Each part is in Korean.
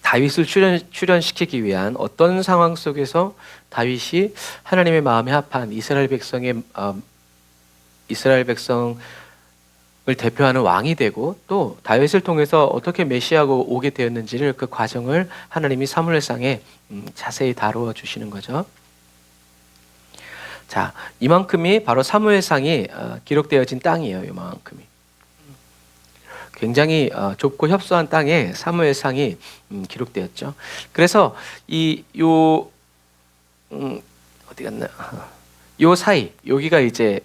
다윗을 출현시키기 위한 어떤 상황 속에서 다윗이 하나님의 마음에 합한 이스라엘 백성을 대표하는 왕이 되고 또 다윗을 통해서 어떻게 메시아가 오게 되었는지를 그 과정을 하나님이 사무엘상에 자세히 다루어 주시는 거죠. 자, 이만큼이 바로 사무엘상이 기록되어진 땅이에요. 이만큼이. 굉장히 좁고 협소한 땅에 사무엘상이 기록되었죠. 그래서 어디 갔나? 요 사이 여기가 이제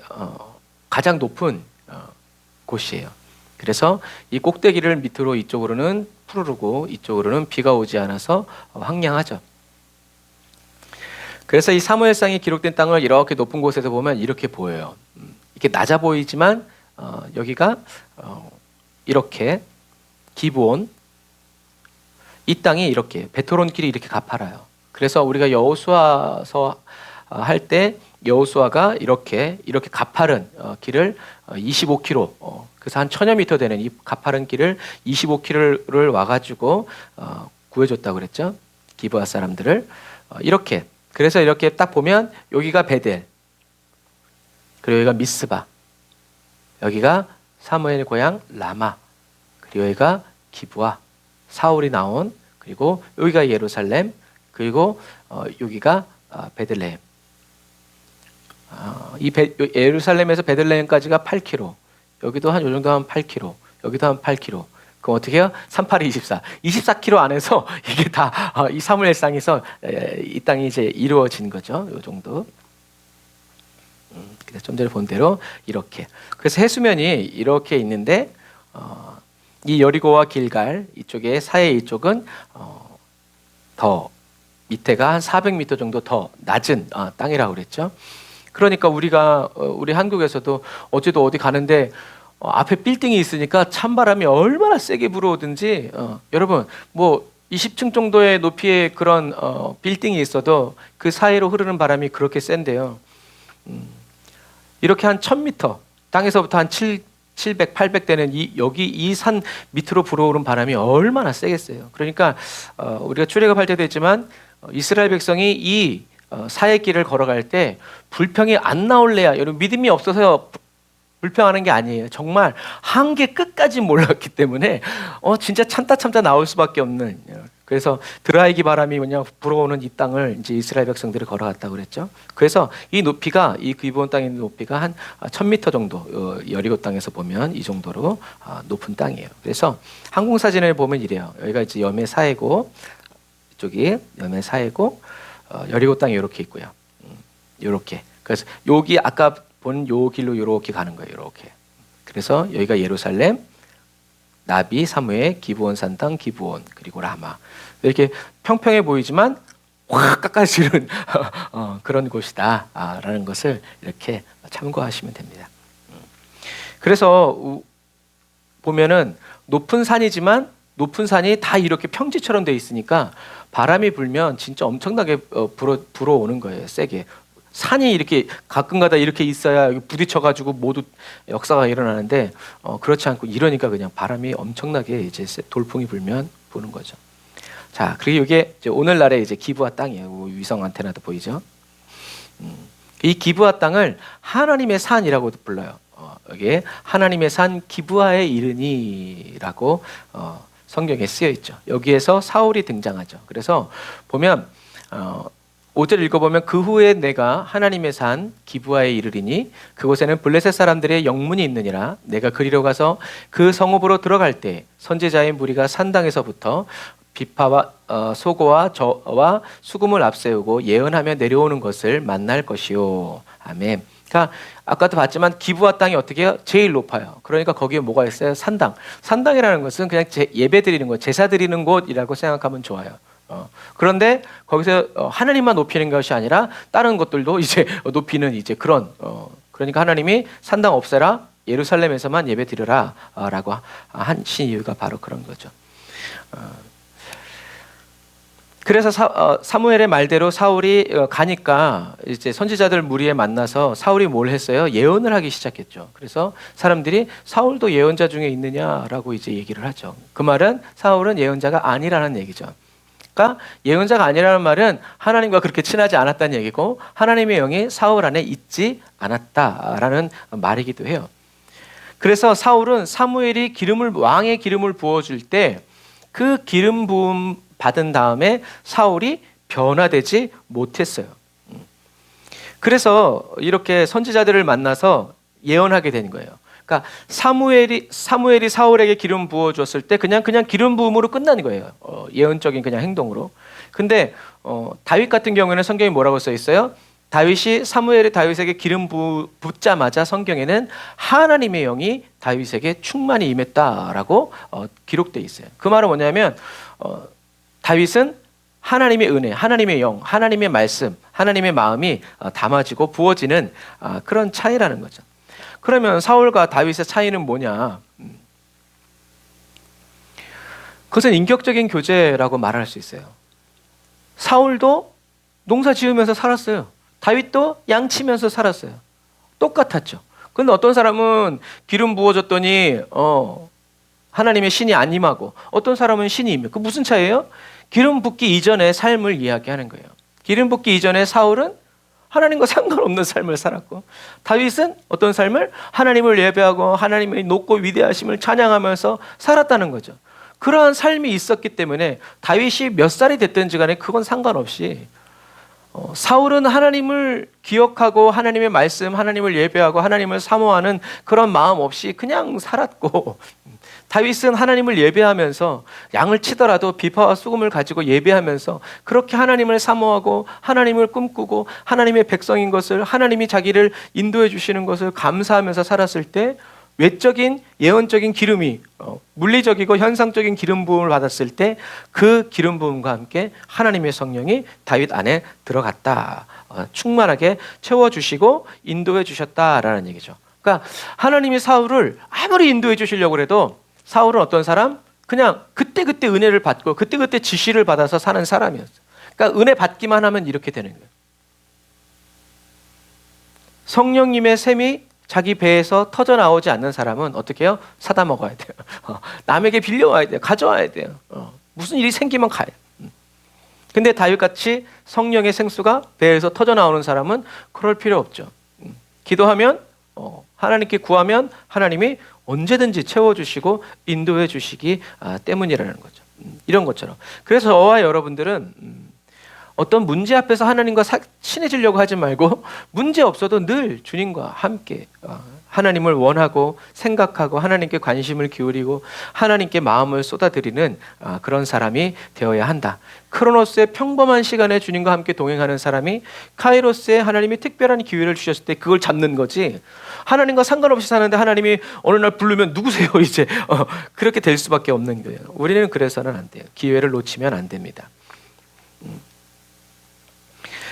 가장 높은 곳이에요. 그래서 이 꼭대기를 밑으로 이쪽으로는 푸르르고 이쪽으로는 비가 오지 않아서 황량하죠. 그래서 이 사무엘상이 기록된 땅을 이렇게 높은 곳에서 보면 이렇게 보여요. 이렇게 낮아 보이지만 여기가 이렇게 기브온, 이 땅이 이렇게 베토론 길이 이렇게 가파라요. 그래서 우리가 여호수아서 할 때 여호수아가 이렇게 가파른 길을 25km, 그래서 한 1000여 미터 되는 이 가파른 길을 25km를 와가지고 구해줬다고 그랬죠. 기브아 사람들을 이렇게. 그래서 이렇게 딱 보면 여기가 베델, 그리고 여기가 미스바, 여기가 사무엘의 고향 라마, 그리고 여기가 기브아, 사울이 나온, 그리고 여기가 예루살렘, 그리고 여기가 베들레헴. 예루살렘에서 베들레헴까지가 8km, 여기도 한 요 정도 하면 8km, 여기도 한 8km. 그럼 어떻게 해요? 38에 24. 24km 안에서 이게 다 이 사무엘상에서 이 땅이 이제 이루어진 거죠. 요 정도. 그래서 좀 전에 본 대로 이렇게. 그래서 해수면이 이렇게 있는데 이 여리고와 길갈 이쪽에 사해 이쪽은 더 밑에가 한 400m 정도 더 낮은 땅이라고 그랬죠. 그러니까 우리 한국에서도 어제도 어디 가는데 앞에 빌딩이 있으니까 찬바람이 얼마나 세게 불어오든지 여러분 뭐 20층 정도의 높이의 그런 빌딩이 있어도 그 사이로 흐르는 바람이 그렇게 센데요. 이렇게 한 1000m 땅에서부터 한 700, 800 되는 여기 이 산 밑으로 불어오는 바람이 얼마나 세겠어요. 그러니까 우리가 출애굽할 때도 했지만 이스라엘 백성이 이 사해 길을 걸어갈 때 불평이 안 나올래야, 여러분 믿음이 없어서 불평하는 게 아니에요. 정말 한계 끝까지 몰랐기 때문에 진짜 참다 나올 수밖에 없는. 그래서 드라이기 바람이 그냥 불어오는 이 땅을 이제 이스라엘 백성들이 걸어갔다고 그랬죠. 그래서 이 높이가, 이 기브온 땅의 높이가 한 1000m 정도, 여리고 땅에서 보면 이 정도로 높은 땅이에요. 그래서 항공 사진을 보면 이래요. 여기가 이제 여매 사해고, 이쪽이 여매 사해고, 여리고 땅이 이렇게 있고요. 이렇게. 그래서 여기 아까 본 요 길로 이렇게 가는 거예요. 이렇게. 그래서 여기가 예루살렘, 나비, 사무엘, 기브온 산땅, 기브온, 그리고 라마. 이렇게 평평해 보이지만 확 깎아지는 그런 곳이다라는 것을 이렇게 참고하시면 됩니다. 그래서 보면은 높은 산이지만 높은 산이 다 이렇게 평지처럼 돼 있으니까 바람이 불면 진짜 엄청나게 불어오는 거예요. 세게. 산이 이렇게 가끔가다 이렇게 있어야 부딪혀가지고 모두 역사가 일어나는데 그렇지 않고 이러니까 그냥 바람이 엄청나게 이제 돌풍이 불면 부는 거죠. 자, 그리고 이게 이제 오늘날의 이제 기브아 땅이에요. 위성 안테나도 보이죠? 이 기브아 땅을 하나님의 산이라고도 불러요. 여기에 하나님의 산 기브아에 이르니라고 성경에 쓰여 있죠. 여기에서 사울이 등장하죠. 그래서 보면 5절 읽어보면 그 후에 내가 하나님의 산 기브아에 이르리니 그곳에는 블레셋 사람들의 영문이 있느니라. 내가 그리로 가서 그 성읍으로 들어갈 때 선지자의 무리가 산당에서부터 비파와 소고와 저와 수금을 앞세우고 예언하며 내려오는 것을 만날 것이요. 아멘. 그러니까 아까도 봤지만 기브아 땅이 어떻게 해요? 제일 높아요. 그러니까 거기에 뭐가 있어요? 산당. 산당이라는 것은 그냥 예배 드리는 곳, 제사 드리는 곳이라고 생각하면 좋아요. 그런데 거기서 하나님만 높이는 것이 아니라 다른 것들도 이제 높이는 이제 그런 그러니까 하나님이 산당 없애라, 예루살렘에서만 예배 드려라라고 하신 이유가 바로 그런 거죠. 그래서 사무엘의 말대로 사울이 가니까 이제 선지자들 무리에 만나서 사울이 뭘 했어요? 예언을 하기 시작했죠. 그래서 사람들이 사울도 예언자 중에 있느냐라고 이제 얘기를 하죠. 그 말은 사울은 예언자가 아니라는 얘기죠. 그러니까 예언자가 아니라는 말은 하나님과 그렇게 친하지 않았다는 얘기고 하나님의 영이 사울 안에 있지 않았다라는 말이기도 해요. 그래서 사울은 사무엘이 왕의 기름을 부어줄 때 그 기름 부음 받은 다음에 사울이 변화되지 못했어요. 그래서 이렇게 선지자들을 만나서 예언하게 된 거예요. 그러니까 사무엘이 사울에게 기름 부어 줬을 때 그냥 기름 부음으로 끝난 거예요. 예언적인 그냥 행동으로. 근데 다윗 같은 경우에는 성경에 뭐라고 써 있어요? 사무엘이 다윗에게 기름 붓자마자 성경에는 하나님의 영이 다윗에게 충만히 임했다라고 기록돼 있어요. 그 말은 뭐냐면 다윗은 하나님의 은혜, 하나님의 영, 하나님의 말씀, 하나님의 마음이 담아지고 부어지는 그런 차이라는 거죠. 그러면 사울과 다윗의 차이는 뭐냐? 그것은 인격적인 교제라고 말할 수 있어요. 사울도 농사 지으면서 살았어요. 다윗도 양치면서 살았어요. 똑같았죠. 그런데 어떤 사람은 기름 부어줬더니 하나님의 신이 안 임하고 어떤 사람은 신이 임해. 그 무슨 차이예요? 기름 붓기 이전의 삶을 이야기하는 거예요. 기름 붓기 이전에 사울은 하나님과 상관없는 삶을 살았고 다윗은 어떤 삶을 하나님을 예배하고 하나님의 높고 위대하심을 찬양하면서 살았다는 거죠. 그러한 삶이 있었기 때문에 다윗이 몇 살이 됐든지 간에 그건 상관없이 사울은 하나님을 기억하고 하나님의 말씀, 하나님을 예배하고 하나님을 사모하는 그런 마음 없이 그냥 살았고 다윗은 하나님을 예배하면서 양을 치더라도 비파와 수금을 가지고 예배하면서 그렇게 하나님을 사모하고 하나님을 꿈꾸고 하나님의 백성인 것을 하나님이 자기를 인도해 주시는 것을 감사하면서 살았을 때 외적인 예언적인 기름이 물리적이고 현상적인 기름 부음을 받았을 때 그 기름 부음과 함께 하나님의 성령이 다윗 안에 들어갔다. 충만하게 채워주시고 인도해 주셨다라는 얘기죠. 그러니까 하나님이 사울을 아무리 인도해 주시려고 해도 사울은 어떤 사람? 그냥 그때그때 은혜를 받고 그때그때 지시를 받아서 사는 사람이었어요. 그러니까 은혜 받기만 하면 이렇게 되는 거예요. 성령님의 셈이 자기 배에서 터져 나오지 않는 사람은 어떻게 해요? 사다 먹어야 돼요. 남에게 빌려와야 돼요. 가져와야 돼요. 무슨 일이 생기면 가요. 근데 다윗같이 성령의 생수가 배에서 터져 나오는 사람은 그럴 필요 없죠. 기도하면 하나님께 구하면 하나님이 언제든지 채워주시고 인도해 주시기 때문이라는 거죠. 이런 것처럼. 그래서 저와 여러분들은 어떤 문제 앞에서 하나님과 친해지려고 하지 말고 문제 없어도 늘 주님과 함께 하나님을 원하고 생각하고 하나님께 관심을 기울이고 하나님께 마음을 쏟아드리는 그런 사람이 되어야 한다. 크로노스의 평범한 시간에 주님과 함께 동행하는 사람이 카이로스에 하나님이 특별한 기회를 주셨을 때 그걸 잡는 거지, 하나님과 상관없이 사는데 하나님이 어느 날 부르면 누구세요 이제 그렇게 될 수밖에 없는 거예요. 우리는 그래서는 안 돼요. 기회를 놓치면 안 됩니다.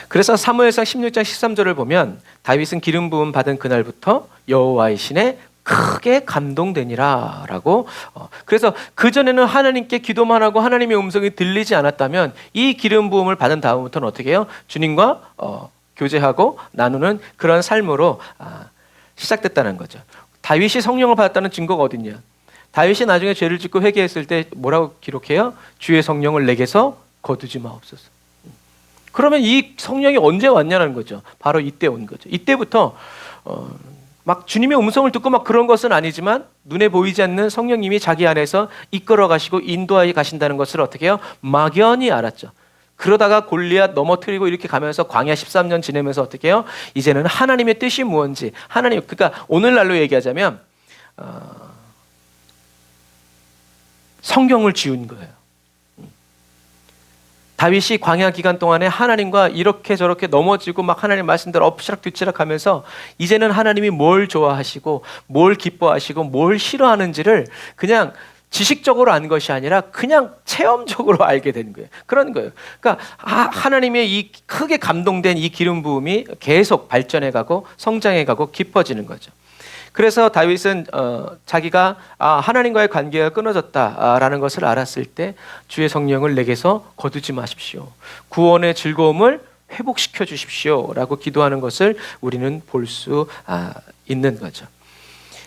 그래서 사무엘상 16장 13절을 보면 다윗은 기름 부음 받은 그날부터 여호와의 신에 크게 감동되니라라고. 그래서 그전에는 하나님께 기도만 하고 하나님의 음성이 들리지 않았다면 이 기름 부음을 받은 다음부터는 어떻게 해요? 주님과 교제하고 나누는 그런 삶으로 시작됐다는 거죠. 다윗이 성령을 받았다는 증거가 어딨냐? 다윗이 나중에 죄를 짓고 회개했을 때 뭐라고 기록해요? 주의 성령을 내게서 거두지 마옵소서. 그러면 이 성령이 언제 왔냐는 거죠. 바로 이때 온 거죠. 이때부터 막 주님의 음성을 듣고 막 그런 것은 아니지만 눈에 보이지 않는 성령님이 자기 안에서 이끌어 가시고 인도하여 가신다는 것을 어떻게 해요? 막연히 알았죠. 그러다가 골리앗 넘어뜨리고 이렇게 가면서 광야 13년 지내면서 어떻게 해요? 이제는 하나님의 뜻이 무엇인지, 그러니까 오늘날로 얘기하자면 성경을 지운 거예요. 다윗이 광야 기간 동안에 하나님과 이렇게 저렇게 넘어지고 막 하나님 말씀대로 엎치락 뒤치락 하면서 이제는 하나님이 뭘 좋아하시고 뭘 기뻐하시고 뭘 싫어하는지를 그냥 지식적으로 안 것이 아니라 그냥 체험적으로 알게 되는 거예요. 그런 거예요. 그러니까 하나님의 이 크게 감동된 이 기름 부음이 계속 발전해가고 성장해가고 깊어지는 거죠. 그래서 다윗은 자기가 하나님과의 관계가 끊어졌다라는 것을 알았을 때 주의 성령을 내게서 거두지 마십시오. 구원의 즐거움을 회복시켜 주십시오라고 기도하는 것을 우리는 볼 수 있는 거죠.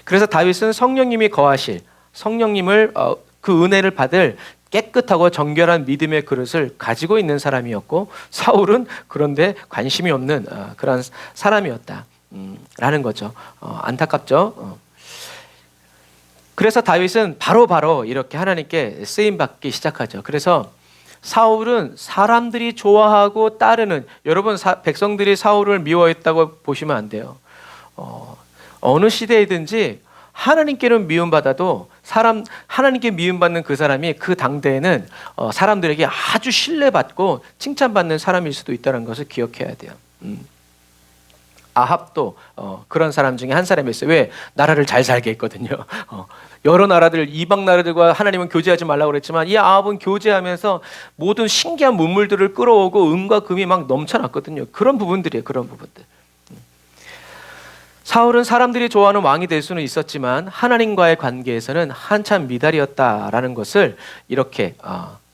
그래서 다윗은 성령님이 거하실, 성령님을 그 은혜를 받을 깨끗하고 정결한 믿음의 그릇을 가지고 있는 사람이었고 사울은 그런데 관심이 없는 그런 사람이었다. 라는 거죠. 안타깝죠. 그래서 다윗은 바로 이렇게 하나님께 쓰임 받기 시작하죠. 그래서 사울은 사람들이 좋아하고 따르는, 여러분 백성들이 사울을 미워했다고 보시면 안 돼요. 어느 시대이든지 하나님께는 미움받아도 하나님께 미움받는 그 사람이 그 당대에는 사람들에게 아주 신뢰받고 칭찬받는 사람일 수도 있다는 것을 기억해야 돼요. 아합도 그런 사람 중에 한 사람이었어요. 왜? 나라를 잘 살게 했거든요. 여러 나라들, 이방 나라들과 하나님은 교제하지 말라고 그랬지만 이 아합은 교제하면서 모든 신기한 문물들을 끌어오고 은과 금이 막 넘쳐났거든요. 그런 부분들이에요. 그런 부분들. 사울은 사람들이 좋아하는 왕이 될 수는 있었지만 하나님과의 관계에서는 한참 미달이었다라는 것을 이렇게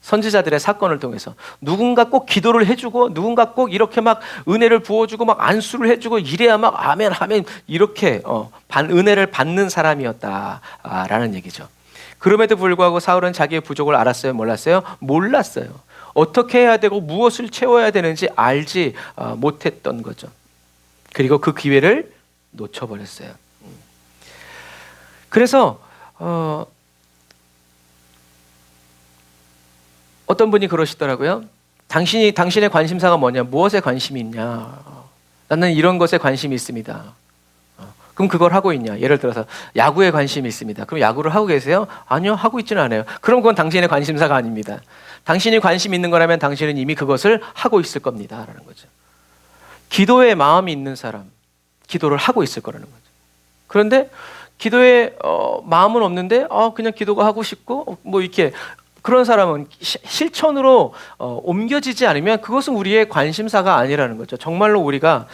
선지자들의 사건을 통해서 누군가 꼭 기도를 해주고 누군가 꼭 이렇게 막 은혜를 부어주고 막 안수를 해주고 이래야 막 아멘 아멘 이렇게 은혜를 받는 사람이었다라는 얘기죠. 그럼에도 불구하고 사울은 자기의 부족을 알았어요? 몰랐어요? 몰랐어요. 어떻게 해야 되고 무엇을 채워야 되는지 알지 못했던 거죠. 그리고 그 기회를 놓쳐버렸어요. 그래서 어떤 분이 그러시더라고요. 당신의 관심사가 뭐냐? 무엇에 관심이 있냐? 나는 이런 것에 관심이 있습니다. 그럼 그걸 하고 있냐? 예를 들어서 야구에 관심이 있습니다. 그럼 야구를 하고 계세요? 아니요, 하고 있지는 않아요. 그럼 그건 당신의 관심사가 아닙니다. 당신이 관심 있는 거라면 당신은 이미 그것을 하고 있을 겁니다. 라는 거죠. 기도에 마음이 있는 사람, 기도를 하고 있을 거라는 거죠. 그런데 기도에 마음은 없는데 그냥 기도가 하고 싶고 뭐 이렇게 그런 사람은 실천으로 옮겨지지 않으면 그것은 우리의 관심사가 아니라는 거죠. 정말로 우리가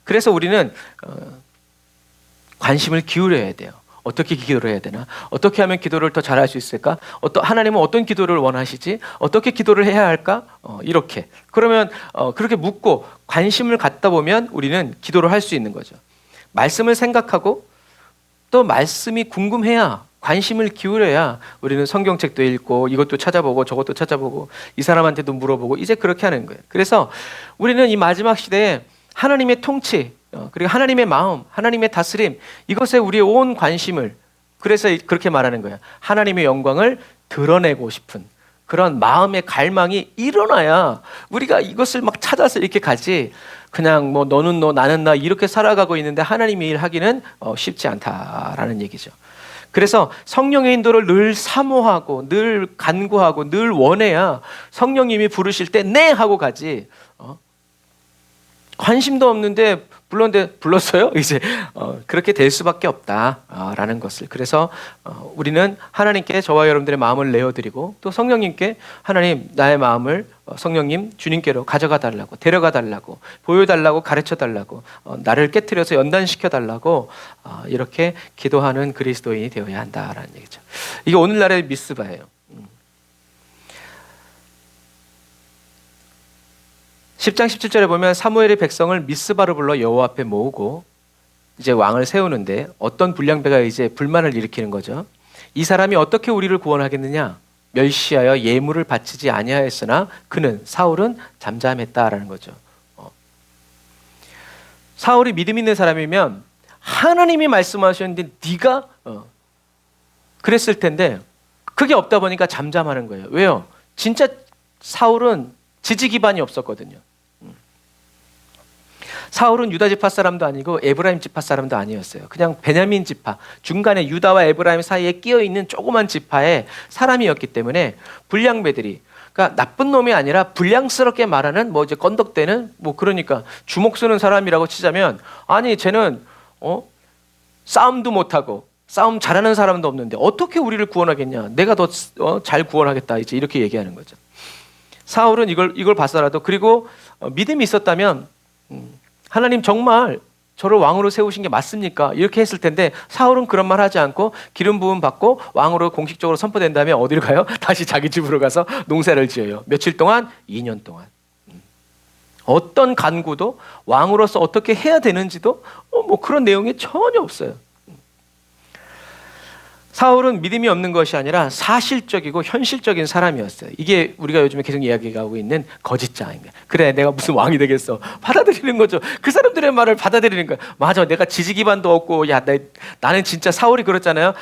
그래서 우리는 관심을 기울여야 돼요. 어떻게 기도를 해야 되나? 어떻게 하면 기도를 더 잘할 수 있을까? 하나님은 어떤 기도를 원하시지? 어떻게 기도를 해야 할까? 이렇게. 그러면 그렇게 묻고 관심을 갖다 보면 우리는 기도를 할 수 있는 거죠. 말씀을 생각하고 또 말씀이 궁금해야 관심을 기울여야 우리는 성경책도 읽고 이것도 찾아보고 저것도 찾아보고 이 사람한테도 물어보고 이제 그렇게 하는 거예요. 그래서 우리는 이 마지막 시대에 하나님의 통치 그리고 하나님의 마음, 하나님의 다스림 이것에 우리의 온 관심을 그래서 그렇게 말하는 거예요. 하나님의 영광을 드러내고 싶은 그런 마음의 갈망이 일어나야 우리가 이것을 막 찾아서 이렇게 가지 그냥 뭐 너는 너 나는 나 이렇게 살아가고 있는데 하나님의 일 하기는 쉽지 않다라는 얘기죠. 그래서 성령의 인도를 늘 사모하고 늘 간구하고 늘 원해야 성령님이 부르실 때 네 하고 가지 관심도 없는데 불렀어요? 이제 그렇게 될 수밖에 없다라는 것을 그래서 우리는 하나님께 저와 여러분들의 마음을 내어드리고 또 성령님께 하나님 나의 마음을 성령님 주님께로 가져가 달라고 데려가 달라고 보여달라고 가르쳐 달라고 나를 깨트려서 연단시켜 달라고 이렇게 기도하는 그리스도인이 되어야 한다라는 얘기죠. 이게 오늘날의 미스바예요. 10장 17절에 보면 사무엘이 백성을 미스바로 불러 여호와 앞에 모으고 이제 왕을 세우는데 어떤 불량배가 이제 불만을 일으키는 거죠. 이 사람이 어떻게 우리를 구원하겠느냐? 멸시하여 예물을 바치지 아니하였으나 그는 사울은 잠잠했다라는 거죠. 사울이 믿음 있는 사람이면 하나님이 말씀하셨는데 네가 그랬을 텐데 그게 없다 보니까 잠잠하는 거예요. 왜요? 진짜 사울은 지지 기반이 없었거든요. 사울은 유다 지파 사람도 아니고 에브라임 지파 사람도 아니었어요. 그냥 베냐민 지파, 중간에 유다와 에브라임 사이에 끼어 있는 조그만 지파의 사람이었기 때문에 불량배들이 그러니까 나쁜 놈이 아니라 불량스럽게 말하는 뭐 이제 건덕대는 뭐 그러니까 주먹 쓰는 사람이라고 치자면 아니 쟤는 싸움도 못하고 싸움 잘하는 사람도 없는데 어떻게 우리를 구원하겠냐? 내가 더 잘 구원하겠다 이제 이렇게 얘기하는 거죠. 사울은 이걸 봤어라도 그리고 믿음이 있었다면 하나님 정말 저를 왕으로 세우신 게 맞습니까? 이렇게 했을 텐데 사울은 그런 말 하지 않고 기름 부음 받고 왕으로 공식적으로 선포된 다음에 어디로 가요? 다시 자기 집으로 가서 농사를 지어요. 며칠 동안? 2년 동안. 어떤 간구도 왕으로서 어떻게 해야 되는지도 뭐 그런 내용이 전혀 없어요. 사울은 믿음이 없는 것이 아니라 사실적이고 현실적인 사람이었어요. 이게 우리가 요즘에 계속 이야기하고 있는 거짓장입니다. 그래, 내가 무슨 왕이 되겠어. 받아들이는 거죠. 그 사람들의 말을 받아들이는 거예요. 맞아, 내가 지지 기반도 없고, 야, 나는 진짜 사울이 그렇잖아요.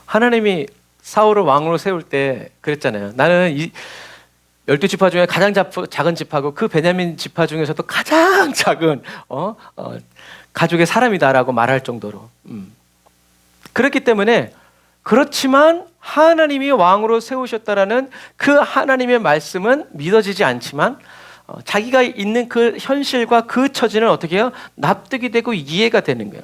하나님이 사울을 왕으로 세울 때 그랬잖아요. 나는 이 12지파 중에 가장 작은 지파고 그 베냐민 지파 중에서도 가장 작은 가족의 사람이다라고 말할 정도로. 그렇기 때문에, 그렇지만 하나님이 왕으로 세우셨다라는 그 하나님의 말씀은 믿어지지 않지만 자기가 있는 그 현실과 그 처지는 어떻게 해요? 납득이 되고 이해가 되는 거예요.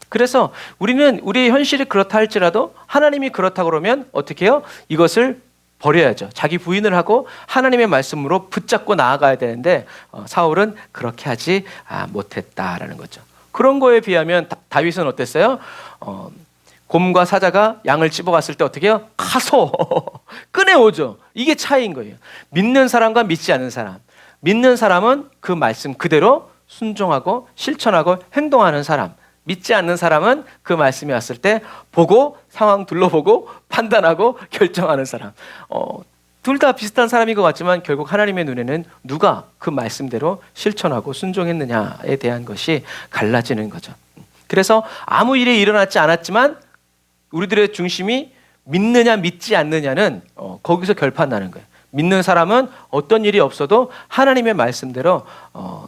그래서 우리는 우리의 현실이 그렇다 할지라도 하나님이 그렇다 그러면 어떻게 해요? 이것을 버려야죠. 자기 부인을 하고 하나님의 말씀으로 붙잡고 나아가야 되는데 사울은 그렇게 하지 못했다라는 거죠. 그런 거에 비하면 다윗은 어땠어요? 곰과 사자가 양을 찝어갔을 때 어떻게 해요? 가서 꺼내오죠. 이게 차이인 거예요. 믿는 사람과 믿지 않는 사람. 믿는 사람은 그 말씀 그대로 순종하고 실천하고 행동하는 사람. 믿지 않는 사람은 그 말씀이 왔을 때 보고 상황 둘러보고 판단하고 결정하는 사람. 둘 다 비슷한 사람인 것 같지만 결국 하나님의 눈에는 누가 그 말씀대로 실천하고 순종했느냐에 대한 것이 갈라지는 거죠. 그래서 아무 일이 일어나지 않았지만 우리들의 중심이 믿느냐 믿지 않느냐는 거기서 결판나는 거예요. 믿는 사람은 어떤 일이 없어도 하나님의 말씀대로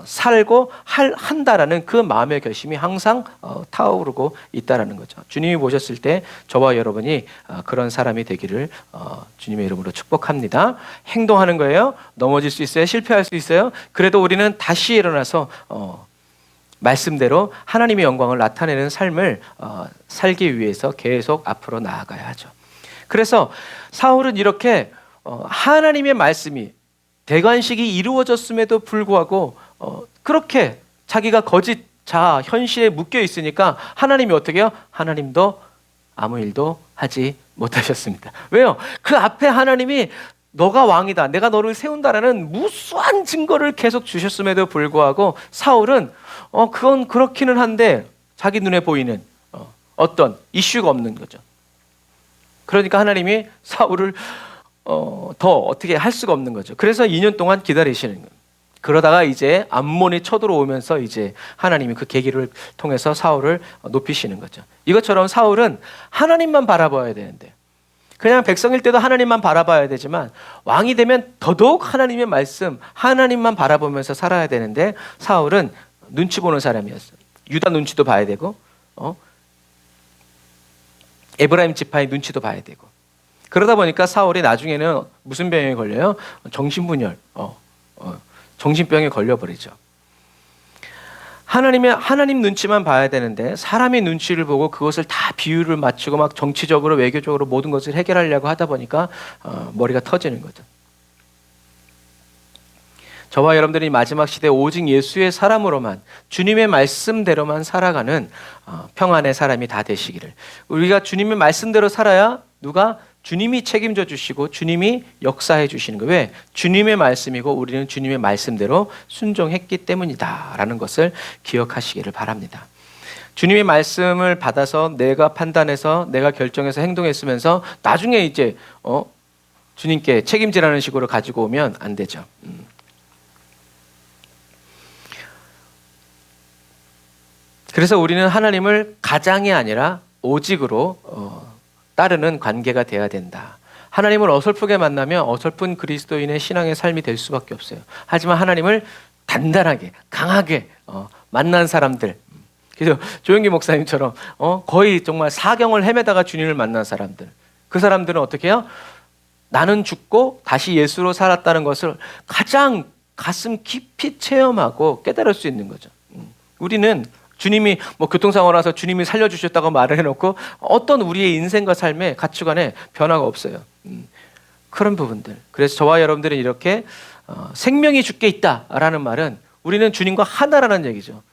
살고 한다라는 그 마음의 결심이 항상 타오르고 있다라는 거죠. 주님이 보셨을 때 저와 여러분이 그런 사람이 되기를 주님의 이름으로 축복합니다. 행동하는 거예요. 넘어질 수 있어요. 실패할 수 있어요. 그래도 우리는 다시 일어나서 말씀대로 하나님의 영광을 나타내는 삶을 살기 위해서 계속 앞으로 나아가야 하죠. 그래서 사울은 이렇게 하나님의 말씀이 대관식이 이루어졌음에도 불구하고 그렇게 자기가 거짓 자아 현실에 묶여 있으니까 하나님이 어떻게 해요? 하나님도 아무 일도 하지 못하셨습니다. 왜요? 그 앞에 하나님이 너가 왕이다, 내가 너를 세운다라는 무수한 증거를 계속 주셨음에도 불구하고 사울은 그건 그렇기는 한데 자기 눈에 보이는 어떤 이슈가 없는 거죠. 그러니까 하나님이 사울을 더 어떻게 할 수가 없는 거죠. 그래서 2년 동안 기다리시는 거예요. 그러다가 이제 암몬이 쳐들어오면서 이제 하나님이 그 계기를 통해서 사울을 높이시는 거죠. 이것처럼 사울은 하나님만 바라봐야 되는데, 그냥 백성일 때도 하나님만 바라봐야 되지만 왕이 되면 더더욱 하나님의 말씀, 하나님만 바라보면서 살아야 되는데 사울은 눈치 보는 사람이었어요. 유다 눈치도 봐야 되고 에브라임 지파의 눈치도 봐야 되고, 그러다 보니까 사울이 나중에는 무슨 병에 걸려요? 정신분열, 정신병에 걸려버리죠. 하나님 눈치만 봐야 되는데 사람의 눈치를 보고 그것을 다 비율을 맞추고 막 정치적으로 외교적으로 모든 것을 해결하려고 하다 보니까 머리가 터지는 거죠. 저와 여러분들이 마지막 시대 오직 예수의 사람으로만, 주님의 말씀대로만 살아가는 평안의 사람이 다 되시기를. 우리가 주님의 말씀대로 살아야 누가? 주님이 책임져 주시고 주님이 역사해 주시는 거예요. 왜? 주님의 말씀이고 우리는 주님의 말씀대로 순종했기 때문이다라는 것을 기억하시기를 바랍니다. 주님의 말씀을 받아서 내가 판단해서 내가 결정해서 행동했으면서 나중에 이제 주님께 책임지라는 식으로 가지고 오면 안 되죠. 그래서 우리는 하나님을 가장이 아니라 오직으로 따르는 관계가 돼야 된다. 하나님을 어설프게 만나면 어설픈 그리스도인의 신앙의 삶이 될 수밖에 없어요. 하지만 하나님을 단단하게 강하게 만난 사람들, 그래서 조영기 목사님처럼 거의 정말 사경을 헤매다가 주님을 만난 사람들, 그 사람들은 어떻게 해요? 나는 죽고 다시 예수로 살았다는 것을 가장 가슴 깊이 체험하고 깨달을 수 있는 거죠. 우리는 주님이 교통사고 나서 주님이 살려주셨다고 말을 해놓고 어떤 우리의 인생과 삶의 가치관에 변화가 없어요. 그런 부분들. 그래서 저와 여러분들은 이렇게 생명이 주께 있다라는 말은 우리는 주님과 하나라는 얘기죠.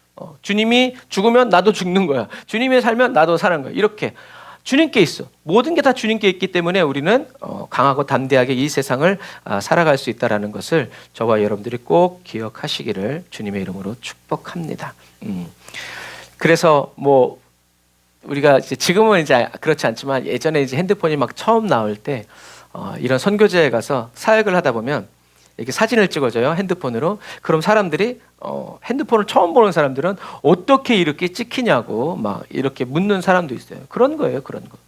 주님이 죽으면 나도 죽는 거야. 주님이 살면 나도 사는 거야. 이렇게 주님께 있어. 모든 게 다 주님께 있기 때문에 우리는 강하고 담대하게 이 세상을 살아갈 수 있다라는 것을 저와 여러분들이 꼭 기억하시기를 주님의 이름으로 축복합니다. 그래서 뭐 우리가 이제 지금은 이제 그렇지 않지만 예전에 이제 핸드폰이 막 처음 나올 때 이런 선교제에 가서 사역을 하다 보면 이렇게 사진을 찍어줘요, 핸드폰으로. 그럼 사람들이 핸드폰을 처음 보는 사람들은 어떻게 이렇게 찍히냐고 막 이렇게 묻는 사람도 있어요. 그런 거예요, 그런 거.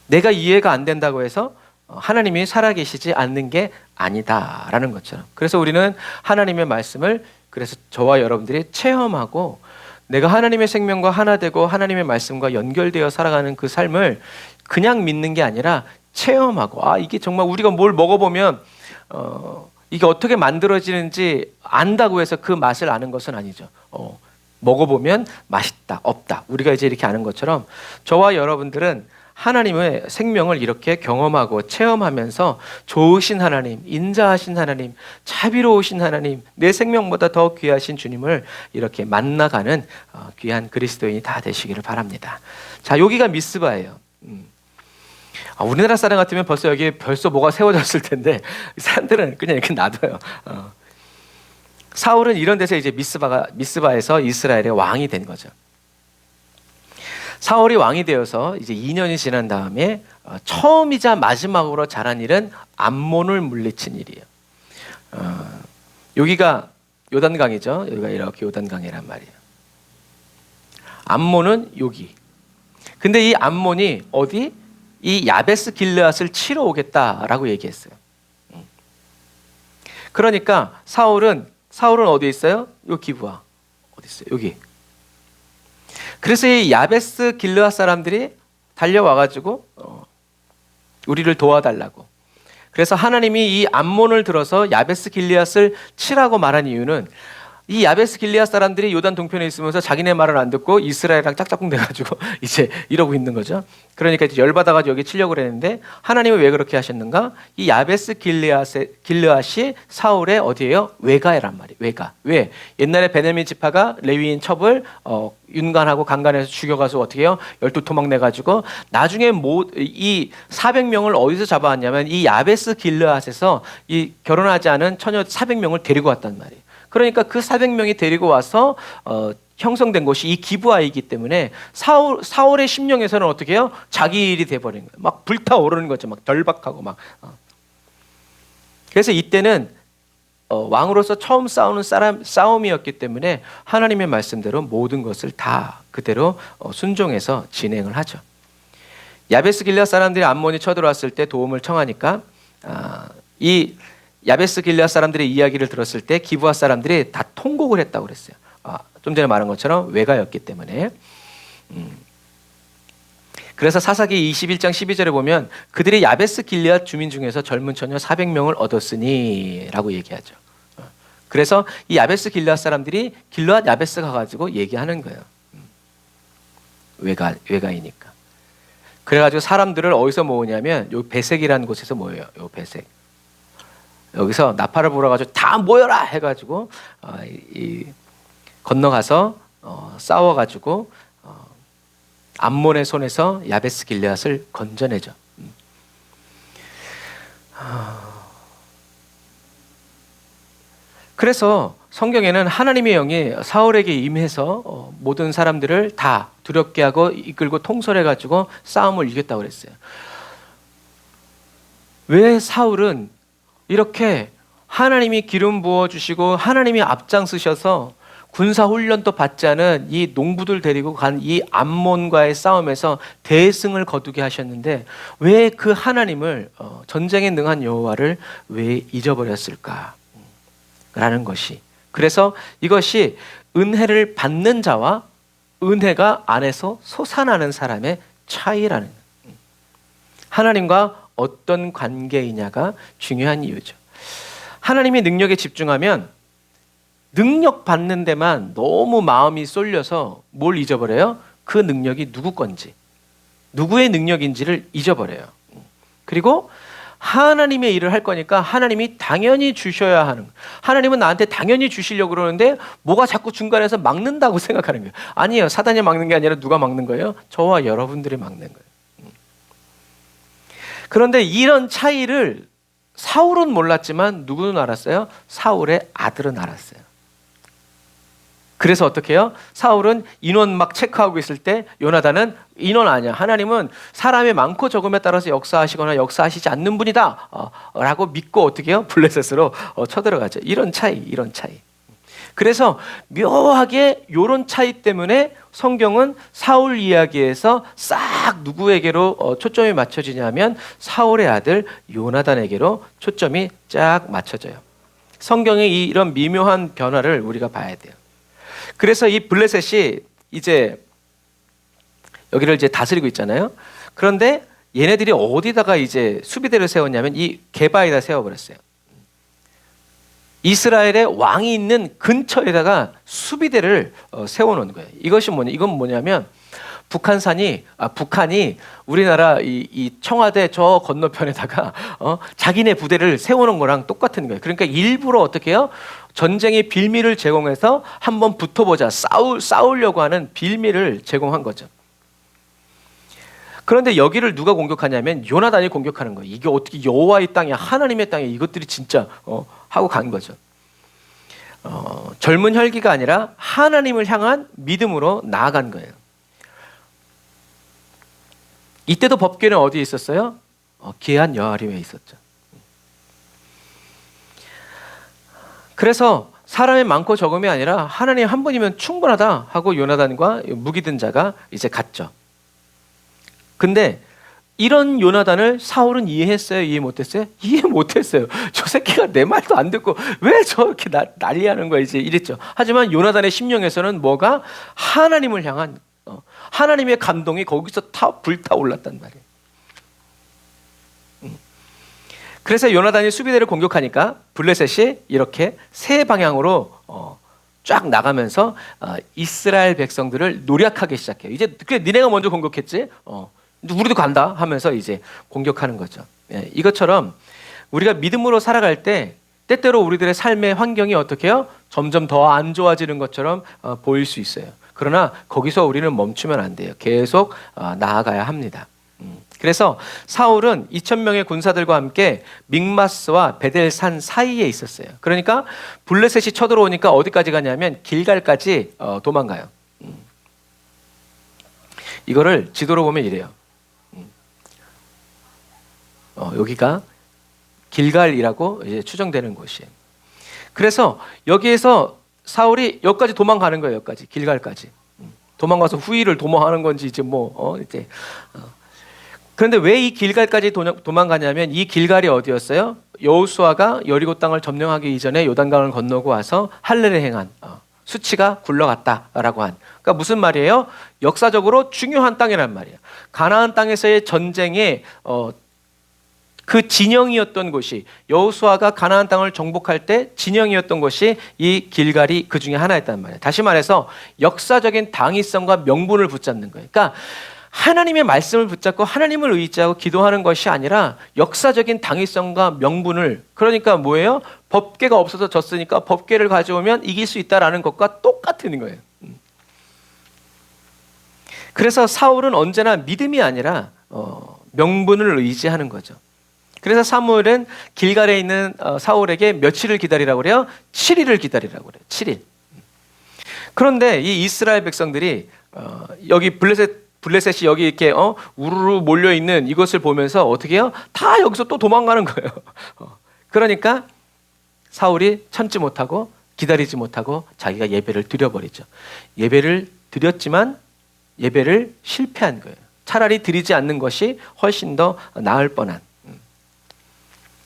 내가 이해가 안 된다고 해서 하나님이 살아계시지 않는 게 아니다라는 것처럼. 그래서 우리는 하나님의 말씀을 그래서 저와 여러분들이 체험하고 내가 하나님의 생명과 하나 되고 하나님의 말씀과 연결되어 살아가는 그 삶을 그냥 믿는 게 아니라 체험하고 이게 정말 우리가 뭘 먹어보면 이게 어떻게 만들어지는지 안다고 해서 그 맛을 아는 것은 아니죠. 먹어보면 맛있다, 없다. 우리가 이제 이렇게 아는 것처럼 저와 여러분들은 하나님의 생명을 이렇게 경험하고 체험하면서 좋으신 하나님, 인자하신 하나님, 자비로우신 하나님, 내 생명보다 더 귀하신 주님을 이렇게 만나가는 귀한 그리스도인이 다 되시기를 바랍니다. 자, 여기가 미스바예요. 우리나라 사람 같으면 벌써 여기 벌써 뭐가 세워졌을 텐데 사람들은 그냥 이렇게 놔둬요. 사울은 이런 데서 이제 미스바에서 이스라엘의 왕이 된 거죠. 사울이 왕이 되어서 이제 2년이 지난 다음에 처음이자 마지막으로 잘한 일은 암몬을 물리친 일이에요. 여기가 요단강이죠. 여기가 이렇게 요단강이란 말이에요. 암몬은 여기. 근데 이 암몬이 어디? 이 야베스 길르앗을 치러 오겠다라고 얘기했어요. 그러니까 사울은 어디에 있어요? 요 기브아. 어디 있어요? 여기. 그래서 이 야베스 길르앗 사람들이 달려와가지고 우리를 도와달라고. 그래서 하나님이 이 암몬을 들어서 야베스 길르앗을 치라고 말한 이유는 이 야베스 길르앗 사람들이 요단 동편에 있으면서 자기네 말을 안 듣고 이스라엘이랑 짝짝꿍 돼가지고 이제 이러고 있는 거죠. 그러니까 이제 열받아가지고 여기 치려고 그랬는데 하나님은 왜 그렇게 하셨는가? 이 야베스 길르앗이 사울의 어디예요? 외가란 말이에요. 외가. 왜? 옛날에 베냐민 지파가 레위인 첩을 윤관하고 강간해서 죽여가서 어떻게 해요? 12토막 내가지고 나중에 이 400명을 어디서 잡아왔냐면 이 야베스 길르앗에서 이 결혼하지 않은 처녀 400명을 데리고 왔단 말이에요. 그러니까 그 400명이 데리고 와서 형성된 곳이 이 기브아이기 때문에 사울의 심령에서는 어떻게 해요? 자기 일이 돼버린 거예요. 막 불타오르는 거죠. 막 결박하고 막. 그래서 이때는 왕으로서 처음 싸우는 싸움이었기 때문에 하나님의 말씀대로 모든 것을 다 그대로 순종해서 진행을 하죠. 야베스 길앗 사람들이 암몬이 쳐들어왔을 때 도움을 청하니까 이 야베스 길앗 사람들의 이야기를 들었을 때 기브아 사람들이 다 통곡을 했다고 그랬어요. 좀 전에 말한 것처럼 외가였기 때문에. 그래서 사사기 21장 12절에 보면 그들이 야베스 길앗 주민 중에서 젊은 처녀 400명을 얻었으니 라고 얘기하죠. 그래서 이 야베스 길앗 사람들이 길앗 야베스 가가지고 얘기하는 거예요. 외가이니까. 그래가지고 사람들을 어디서 모으냐면 요 베색이라는 곳에서 모여요. 요 베색. 여기서 나팔을 불어가지고 다 모여라 해가지고 건너가서 싸워가지고 암몬의 손에서 야베스 길앗을 건져내죠. 그래서 성경에는 하나님의 영이 사울에게 임해서 모든 사람들을 다 두렵게 하고 이끌고 통솔해가지고 싸움을 이겼다고 그랬어요. 왜 사울은 이렇게 하나님이 기름 부어주시고 하나님이 앞장서셔서 군사훈련도 받지 않은 이 농부들 데리고 간 이 암몬과의 싸움에서 대승을 거두게 하셨는데 왜 그 하나님을 전쟁에 능한 여호와를 왜 잊어버렸을까? 라는 것이. 그래서 이것이 은혜를 받는 자와 은혜가 안에서 솟아나는 사람의 차이라는 거예요. 하나님과 어떤 관계이냐가 중요한 이유죠. 하나님의 능력에 집중하면 능력 받는 데만 너무 마음이 쏠려서 뭘 잊어버려요? 그 능력이 누구 건지, 누구의 능력인지를 잊어버려요. 그리고 하나님의 일을 할 거니까 하나님이 당연히 주셔야 하는, 하나님은 나한테 당연히 주시려고 그러는데 뭐가 자꾸 중간에서 막는다고 생각하는 거예요. 아니에요. 사단이 막는 게 아니라 누가 막는 거예요? 저와 여러분들이 막는 거예요. 그런데 이런 차이를 사울은 몰랐지만 누구는 알았어요? 사울의 아들은 알았어요. 그래서 어떻게 해요? 사울은 인원 막 체크하고 있을 때 요나단은 인원 아니야. 하나님은 사람의 많고 적음에 따라서 역사하시거나 역사하시지 않는 분이다 라고 믿고 어떻게 해요? 블레셋으로 쳐들어가죠. 이런 차이. 그래서 묘하게 이런 차이 때문에 성경은 사울 이야기에서 싹 누구에게로 초점이 맞춰지냐면 사울의 아들 요나단에게로 초점이 쫙 맞춰져요. 성경의 이런 미묘한 변화를 우리가 봐야 돼요. 그래서 이 블레셋이 이제 여기를 이제 다스리고 있잖아요. 그런데 얘네들이 어디다가 이제 수비대를 세웠냐면 이 게바에다 세워버렸어요. 이스라엘의 왕이 있는 근처에다가 수비대를 세워놓은 거예요. 이건 뭐냐면 북한이 우리나라 이 청와대 저 건너편에다가 자기네 부대를 세우는 거랑 똑같은 거예요. 그러니까 일부러 어떻게 해요? 전쟁의 빌미를 제공해서 한번 붙어보자, 싸우려고 하는 빌미를 제공한 거죠. 그런데 여기를 누가 공격하냐면 요나단이 공격하는 거예요. 이게 어떻게 여호와의 땅이야, 하나님의 땅이야, 이것들이 진짜 하고 간 거죠. 젊은 혈기가 아니라 하나님을 향한 믿음으로 나아간 거예요. 이때도 법궤는 어디에 있었어요? 기한 여아림에 있었죠. 그래서 사람이 많고 적음이 아니라 하나님 한 분이면 충분하다 하고 요나단과 무기 든 자가 이제 갔죠. 근데 이런 요나단을 사울은 이해했어요? 이해 못했어요? 이해 못했어요. 저 새끼가 내 말도 안 듣고 왜 저렇게 난리하는 거야 이제 이랬죠. 하지만 요나단의 심령에서는 뭐가 하나님을 향한 하나님의 감동이 거기서 다 불타올랐단 말이에요. 그래서 요나단이 수비대를 공격하니까 블레셋이 이렇게 세 방향으로 쫙 나가면서 이스라엘 백성들을 노략하기 시작해요. 이제 그래 니네가 먼저 공격했지, 우리도 간다 하면서 이제 공격하는 거죠. 예, 이것처럼 우리가 믿음으로 살아갈 때 때때로 우리들의 삶의 환경이 어떻게 해요? 점점 더 안 좋아지는 것처럼 보일 수 있어요. 그러나 거기서 우리는 멈추면 안 돼요. 계속 나아가야 합니다. 그래서 사울은 2,000명의 군사들과 함께 믹마스와 베델산 사이에 있었어요. 그러니까 블레셋이 쳐들어오니까 어디까지 가냐면 길갈까지 도망가요. 이거를 지도로 보면 이래요. 여기가 길갈이라고 이제 추정되는 곳이에요. 그래서 여기에서 사울이 여기까지 도망가는 거예요. 여기까지 길갈까지 도망가서 후위를 도모하는 건지 이제 그런데 왜 이 길갈까지 도망가냐면 이 길갈이 어디였어요? 여호수아가 여리고 땅을 점령하기 이전에 요단강을 건너고 와서 할례를 행한 수치가 굴러갔다라고 한. 그러니까 무슨 말이에요? 역사적으로 중요한 땅이란 말이에요. 가나안 땅에서의 전쟁의 그 진영이었던 곳이, 여호수아가 가나안 땅을 정복할 때 진영이었던 곳이 이 길갈이 그 중에 하나였단 말이에요. 다시 말해서 역사적인 당위성과 명분을 붙잡는 거예요. 그러니까 하나님의 말씀을 붙잡고 하나님을 의지하고 기도하는 것이 아니라 역사적인 당위성과 명분을, 그러니까 뭐예요? 법궤가 없어서 졌으니까 법궤를 가져오면 이길 수 있다라는 것과 똑같은 거예요. 그래서 사울은 언제나 믿음이 아니라 명분을 의지하는 거죠. 그래서 사무엘은 길갈에 있는 사울에게 며칠을 기다리라고 그래요? 7일을 기다리라고 그래요. 7일. 그런데 이 이스라엘 백성들이 여기 블레셋이 여기 이렇게 우르르 몰려 있는 이것을 보면서 어떻게 해요? 다 여기서 또 도망가는 거예요. 그러니까 사울이 참지 못하고 기다리지 못하고 자기가 예배를 드려버리죠. 예배를 드렸지만 예배를 실패한 거예요. 차라리 드리지 않는 것이 훨씬 더 나을 뻔한.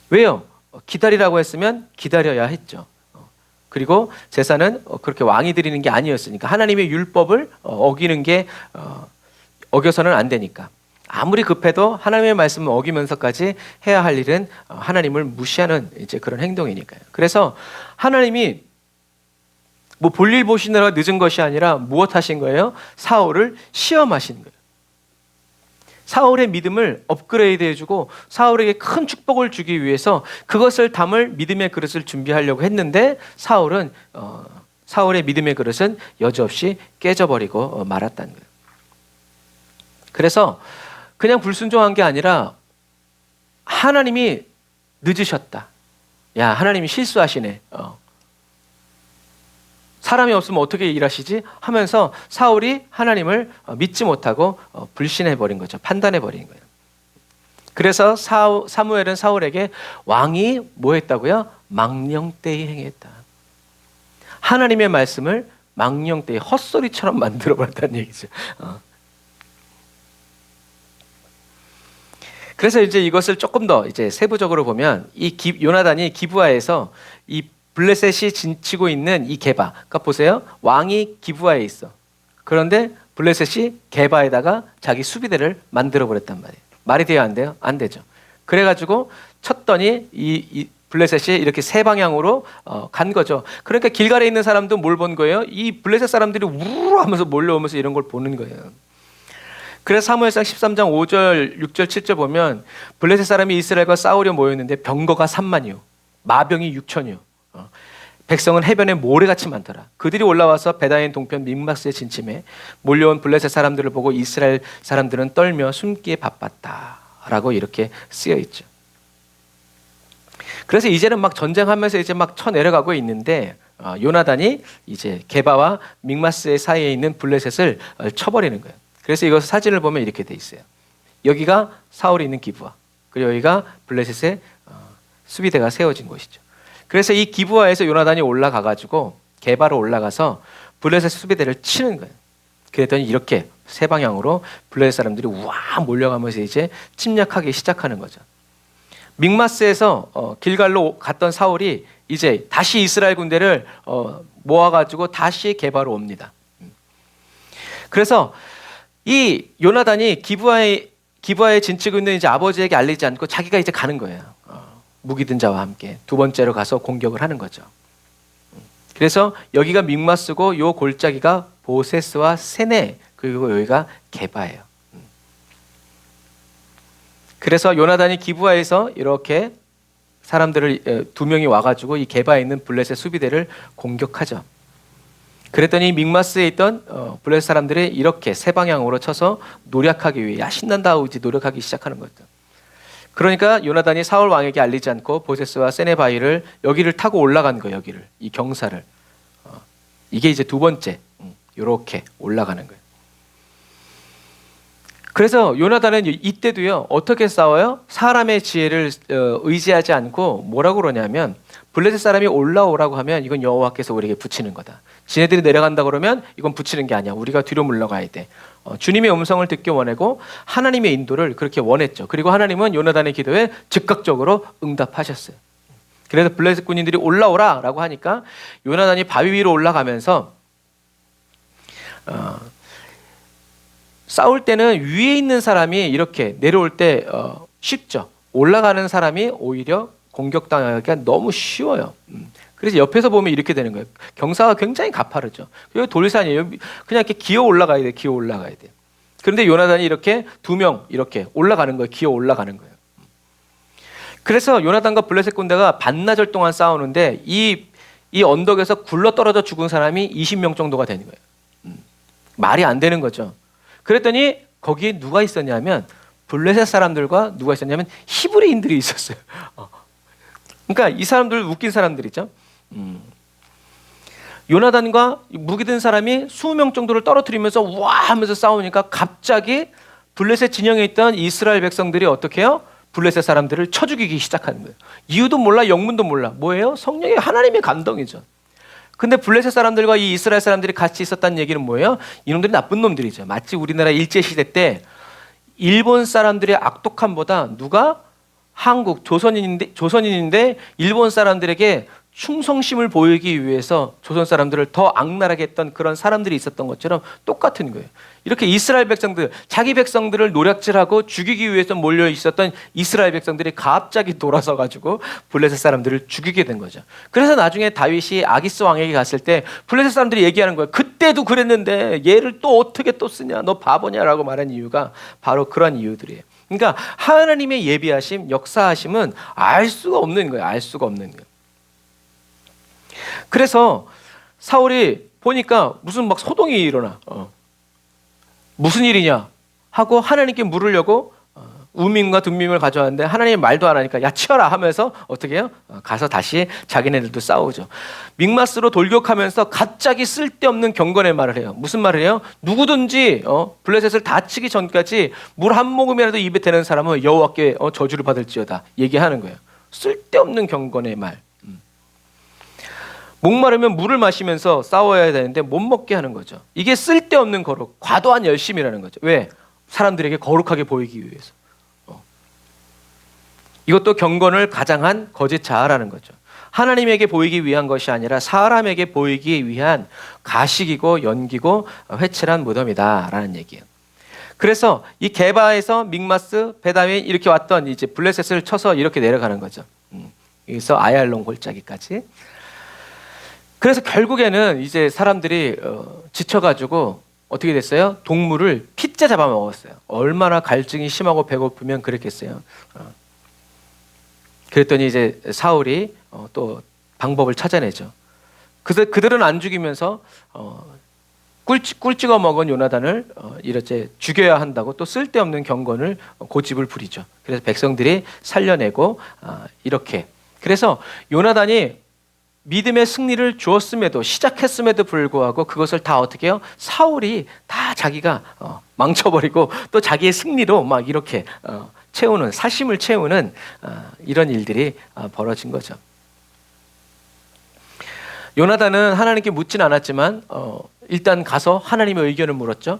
왜요? 기다리라고 했으면 기다려야 했죠. 그리고 제사는 그렇게 왕이 드리는 게 아니었으니까, 하나님의 율법을 어기는 게 어겨서는 안 되니까. 아무리 급해도 하나님의 말씀을 어기면서까지 해야 할 일은 하나님을 무시하는 이제 그런 행동이니까요. 그래서 하나님이 뭐 볼일 보시느라 늦은 것이 아니라 무엇 하신 거예요? 사울을 시험하신 거예요. 사울의 믿음을 업그레이드 해주고 사울에게 큰 축복을 주기 위해서 그것을 담을 믿음의 그릇을 준비하려고 했는데 사울의 믿음의 그릇은 여지없이 깨져버리고 말았다는 거예요. 그래서 그냥 불순종한 게 아니라 하나님이 늦으셨다. 야, 하나님이 실수하시네. 사람이 없으면 어떻게 일하시지? 하면서 사울이 하나님을 믿지 못하고 불신해버린 거죠. 판단해버린 거예요. 그래서 사무엘은 사울에게 왕이 뭐 했다고요? 망령되이 행했다. 하나님의 말씀을 망령되이 헛소리처럼 만들어버렸다는 얘기죠. 그래서 이제 이것을 조금 더 이제 세부적으로 보면 요나단이 기브아에서 이 블레셋이 진치고 있는 이 게바, 그러니까 보세요. 왕이 기브아에 있어. 그런데 블레셋이 게바에다가 자기 수비대를 만들어 버렸단 말이에요. 말이 돼요, 안 돼요? 안 되죠. 그래가지고 쳤더니 이 블레셋이 이렇게 세 방향으로 간 거죠. 그러니까 길갈에 있는 사람도 뭘 본 거예요? 이 블레셋 사람들이 우르르 하면서 몰려오면서 이런 걸 보는 거예요. 그래서 사무엘상 13장 5절, 6절, 7절 보면 블레셋 사람이 이스라엘과 싸우려 모였는데 병거가 3만이요. 마병이 6천이요. 백성은 해변에 모래같이 많더라. 그들이 올라와서 베다인 동편 믹마스에 진침해 몰려온 블레셋 사람들을 보고 이스라엘 사람들은 떨며 숨기에 바빴다라고 이렇게 쓰여 있죠. 그래서 이제는 막 전쟁하면서 이제 막 쳐내려가고 있는데 요나단이 이제 게바와 믹마스 사이에 있는 블레셋을 쳐버리는 거예요. 그래서 이거 사진을 보면 이렇게 돼 있어요. 여기가 사울이 있는 기브아, 그리고 여기가 블레셋의 수비대가 세워진 곳이죠. 그래서 이 기브아에서 요나단이 올라가가지고 게바로 올라가서 블레셋 수비대를 치는 거예요. 그랬더니 이렇게 세 방향으로 블레셋 사람들이 와 몰려가면서 이제 침략하기 시작하는 거죠. 믹마스에서 길갈로 갔던 사울이 이제 다시 이스라엘 군대를 모아가지고 다시 게바로 옵니다. 그래서 이 요나단이 기브아에 진치고 있는 이제 아버지에게 알리지 않고 자기가 이제 가는 거예요. 무기 든 자와 함께 두 번째로 가서 공격을 하는 거죠. 그래서 여기가 믹마스고 요 골짜기가 보세스와 세네, 그리고 여기가 게바예요. 그래서 요나단이 기브아에서 이렇게 사람들을 두 명이 와가지고 이 게바에 있는 블레셋 수비대를 공격하죠. 그랬더니 믹마스에 있던 블레셋 사람들이 이렇게 세 방향으로 쳐서 노력하기 위해 신난다 하고 이제 노력하기 시작하는 거죠. 그러니까 요나단이 사울 왕에게 알리지 않고 보세스와 세네바이를 여기를 타고 올라간 거예요. 여기를, 이 경사를. 이게 이제 두 번째 이렇게 올라가는 거예요. 그래서 요나단은 이때도요 어떻게 싸워요? 사람의 지혜를 의지하지 않고 뭐라고 그러냐면 블레셋 사람이 올라오라고 하면 이건 여호와께서 우리에게 붙이는 거다. 지네들이 내려간다 그러면 이건 붙이는 게 아니야. 우리가 뒤로 물러가야 돼. 주님의 음성을 듣기 원하고 하나님의 인도를 그렇게 원했죠. 그리고 하나님은 요나단의 기도에 즉각적으로 응답하셨어요. 그래서 블레셋 군인들이 올라오라라고 하니까 요나단이 바위 위로 올라가면서 싸울 때는 위에 있는 사람이 이렇게 내려올 때 쉽죠. 올라가는 사람이 오히려 공격당하기가 너무 쉬워요. 그래서 옆에서 보면 이렇게 되는 거예요. 경사가 굉장히 가파르죠. 여기 돌산이에요. 그냥 이렇게 기어 올라가야 돼. 기어 올라가야 돼. 그런데 요나단이 이렇게 두 명 이렇게 올라가는 거예요. 기어 올라가는 거예요. 그래서 요나단과 블레셋 군대가 반나절 동안 싸우는데 이 언덕에서 굴러 떨어져 죽은 사람이 20명 정도가 되는 거예요. 말이 안 되는 거죠. 그랬더니 거기에 누가 있었냐면 블레셋 사람들과 누가 있었냐면 히브리인들이 있었어요. 그러니까 이 사람들 웃긴 사람들이죠. 요나단과 무기 든 사람이 20명 정도를 떨어뜨리면서 와 하면서 싸우니까 갑자기 블레셋 진영에 있던 이스라엘 백성들이 어떻게 해요? 블레셋 사람들을 쳐 죽이기 시작하는 거예요. 이유도 몰라, 영문도 몰라. 뭐예요? 성령의 하나님의 감동이죠. 근데 블레셋 사람들과 이 이스라엘 사람들이 같이 있었다는 얘기는 뭐예요? 이놈들이 나쁜 놈들이죠. 마치 우리나라 일제시대 때 일본 사람들의 악독함보다 누가 한국 조선인인데 일본 사람들에게 충성심을 보이기 위해서 조선 사람들을 더 악랄하게 했던 그런 사람들이 있었던 것처럼 똑같은 거예요. 이렇게 이스라엘 백성들, 자기 백성들을 노략질하고 죽이기 위해서 몰려 있었던 이스라엘 백성들이 갑자기 돌아서 가지고 블레셋 사람들을 죽이게 된 거죠. 그래서 나중에 다윗이 아기스 왕에게 갔을 때 블레셋 사람들이 얘기하는 거예요. 그때도 그랬는데 얘를 또 어떻게 또 쓰냐, 너 바보냐라고 말한 이유가 바로 그런 이유들이에요. 그러니까 하나님의 예비하심, 역사하심은 알 수가 없는 거예요. 알 수가 없는 거예요. 그래서 사울이 보니까 무슨 막 소동이 일어나. 무슨 일이냐 하고 하나님께 물으려고 우밈과 둠밈을 가져왔는데 하나님이 말도 안 하니까 야 치워라 하면서 어떻게 해요? 가서 다시 자기네들도 싸우죠. 믹마스로 돌격하면서 갑자기 쓸데없는 경건의 말을 해요. 무슨 말을 해요? 누구든지 블레셋을 다 치기 전까지 물 한 모금이라도 입에 대는 사람은 여호와께 저주를 받을지어다 얘기하는 거예요. 쓸데없는 경건의 말. 목마르면 물을 마시면서 싸워야 되는데 못 먹게 하는 거죠. 이게 쓸데없는 거룩, 과도한 열심이라는 거죠. 왜? 사람들에게 거룩하게 보이기 위해서. 이것도 경건을 가장한 거짓 자아라는 거죠. 하나님에게 보이기 위한 것이 아니라 사람에게 보이기 위한 가식이고 연기고 회칠한 무덤이다라는 얘기예요. 그래서 이 게바에서 믹마스, 베다윈 이렇게 왔던 이제 블레셋을 쳐서 이렇게 내려가는 거죠. 여기서 아얄론 골짜기까지. 그래서 결국에는 이제 사람들이 지쳐가지고 어떻게 됐어요? 동물을 핏째 잡아먹었어요. 얼마나 갈증이 심하고 배고프면 그랬겠어요. 그랬더니 이제 사울이 또 방법을 찾아내죠. 그래서 그들은 안 죽이면서 꿀 찍어 먹은 요나단을 이렇게 죽여야 한다고 또 쓸데없는 경건을 고집을 부리죠. 그래서 백성들이 살려내고 이렇게. 그래서 요나단이 믿음의 승리를 주었음에도 시작했음에도 불구하고 그것을 다 어떻게 해요? 사울이 다 자기가 망쳐버리고 또 자기의 승리로 막 이렇게 채우는 사심을 채우는 이런 일들이 벌어진 거죠. 요나단은 하나님께 묻진 않았지만 일단 가서 하나님의 의견을 물었죠.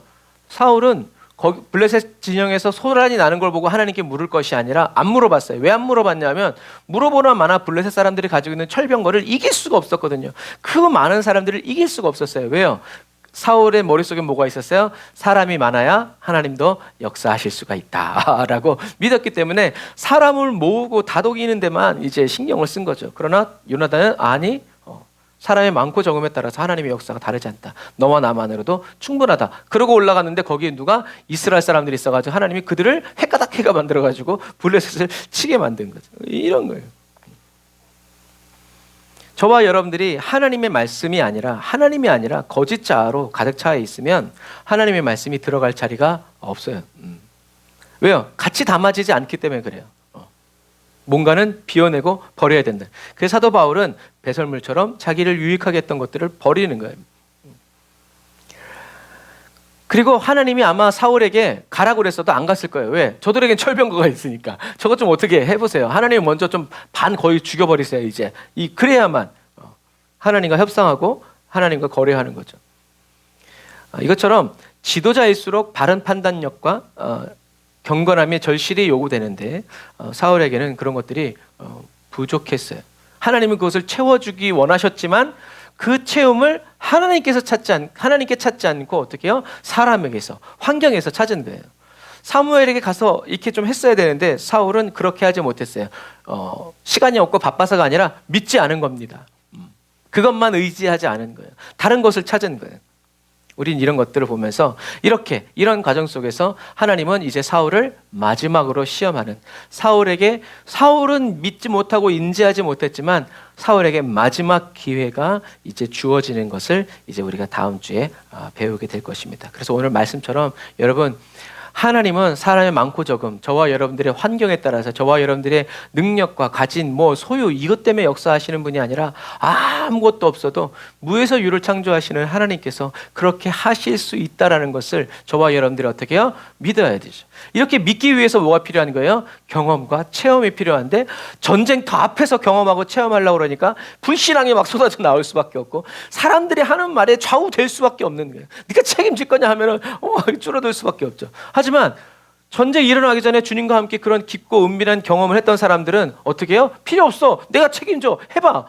사울은 거기 블레셋 진영에서 소란이 나는 걸 보고 하나님께 물을 것이 아니라 안 물어봤어요. 왜 안 물어봤냐면 물어보나 마나 블레셋 사람들이 가지고 있는 철병거를 이길 수가 없었거든요. 그 많은 사람들을 이길 수가 없었어요. 왜요? 사울의 머릿속에 뭐가 있었어요? 사람이 많아야 하나님도 역사하실 수가 있다라고 믿었기 때문에 사람을 모으고 다독이는 데만 이제 신경을 쓴 거죠. 그러나 요나단은 아니, 사람이 많고 적음에 따라서 하나님의 역사가 다르지 않다. 너와 나만으로도 충분하다. 그러고 올라갔는데 거기에 누가 이스라엘 사람들이 있어가지고 하나님이 그들을 해가닥해가 만들어가지고 블레셋을 치게 만든 거죠. 이런 거예요. 저와 여러분들이 하나님의 말씀이 아니라 하나님이 아니라 거짓 자아로 가득 차 있으면 하나님의 말씀이 들어갈 자리가 없어요. 왜요? 같이 담아지지 않기 때문에 그래요. 뭔가는 비워내고 버려야 된다. 그래서 사도 바울은 배설물처럼 자기를 유익하게 했던 것들을 버리는 거예요. 그리고 하나님이 아마 사울에게 가라고 그랬어도 안 갔을 거예요. 왜? 저들에겐 철병거가 있으니까. 저것 좀 어떻게 해보세요. 하나님이 먼저 좀 반 거의 죽여버리세요. 이제 그래야만 하나님과 협상하고 하나님과 거래하는 거죠. 이것처럼 지도자일수록 바른 판단력과 경건함의 절실히 요구되는데 사울에게는 그런 것들이 부족했어요. 하나님은 그것을 채워주기 원하셨지만 그 채움을 하나님께 찾지 않고 어떻게 해요? 사람에게서, 환경에서 찾은 거예요. 사무엘에게 가서 이렇게 좀 했어야 되는데 사울은 그렇게 하지 못했어요. 시간이 없고 바빠서가 아니라 믿지 않은 겁니다. 그것만 의지하지 않은 거예요. 다른 것을 찾은 거예요. 우린 이런 것들을 보면서 이런 과정 속에서 하나님은 이제 사울을 마지막으로 시험하는, 사울은 믿지 못하고 인지하지 못했지만 사울에게 마지막 기회가 이제 주어지는 것을 이제 우리가 다음 주에 배우게 될 것입니다. 그래서 오늘 말씀처럼 여러분, 하나님은 사람의 많고 적음, 저와 여러분들의 환경에 따라서 저와 여러분들의 능력과 가진 소유 이것 때문에 역사하시는 분이 아니라 아무것도 없어도 무에서 유를 창조하시는 하나님께서 그렇게 하실 수 있다라는 것을 저와 여러분들이 어떻게 해요? 믿어야 되죠. 이렇게 믿기 위해서 뭐가 필요한 거예요? 경험과 체험이 필요한데 전쟁터 앞에서 경험하고 체험하려고 그러니까 불신앙이 막 쏟아져 나올 수밖에 없고 사람들이 하는 말에 좌우될 수밖에 없는 거예요. 네가 책임질 거냐 하면은 줄어들 수밖에 없죠. 하지만 전쟁이 일어나기 전에 주님과 함께 그런 깊고 은밀한 경험을 했던 사람들은 어떻게 해요? 필요 없어. 내가 책임져. 해봐.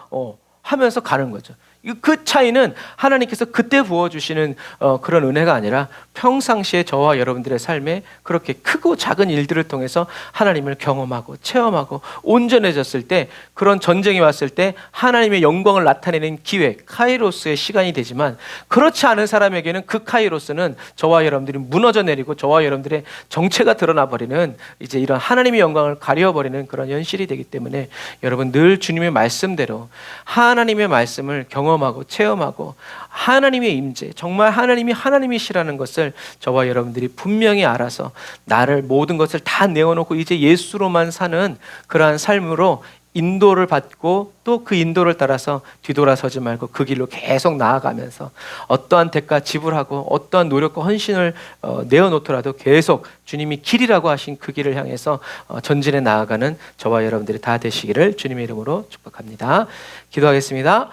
하면서 가는 거죠. 그 차이는 하나님께서 그때 부어주시는 그런 은혜가 아니라 평상시에 저와 여러분들의 삶에 그렇게 크고 작은 일들을 통해서 하나님을 경험하고 체험하고 온전해졌을 때, 그런 전쟁이 왔을 때 하나님의 영광을 나타내는 기회, 카이로스의 시간이 되지만, 그렇지 않은 사람에게는 그 카이로스는 저와 여러분들이 무너져 내리고 저와 여러분들의 정체가 드러나 버리는, 이제 이런 하나님의 영광을 가려버리는 그런 현실이 되기 때문에, 여러분 늘 주님의 말씀대로 하나님의 말씀을 경험하고 체험하고 하나님의 임재, 정말 하나님이 하나님이시라는 것을 저와 여러분들이 분명히 알아서 나를 모든 것을 다 내어놓고 이제 예수로만 사는 그러한 삶으로 인도를 받고, 또 그 인도를 따라서 뒤돌아서지 말고 그 길로 계속 나아가면서 어떠한 대가 지불하고 어떠한 노력과 헌신을 내어놓더라도 계속 주님이 길이라고 하신 그 길을 향해서 전진해 나아가는 저와 여러분들이 다 되시기를 주님의 이름으로 축복합니다. 기도하겠습니다.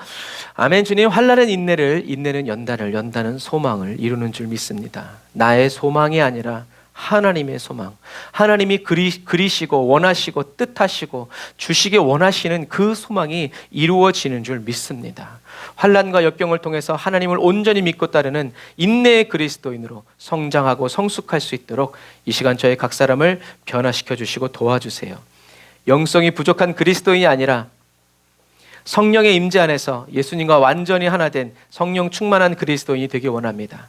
아멘. 주님, 환난은 인내를, 인내는 연단을, 연단은 소망을 이루는 줄 믿습니다. 나의 소망이 아니라 하나님의 소망, 하나님이 그리시고 원하시고 뜻하시고 주시기 원하시는 그 소망이 이루어지는 줄 믿습니다. 환난과 역경을 통해서 하나님을 온전히 믿고 따르는 인내의 그리스도인으로 성장하고 성숙할 수 있도록 이 시간 저희 각 사람을 변화시켜 주시고 도와주세요. 영성이 부족한 그리스도인이 아니라 성령의 임재 안에서 예수님과 완전히 하나 된 성령 충만한 그리스도인이 되기 원합니다.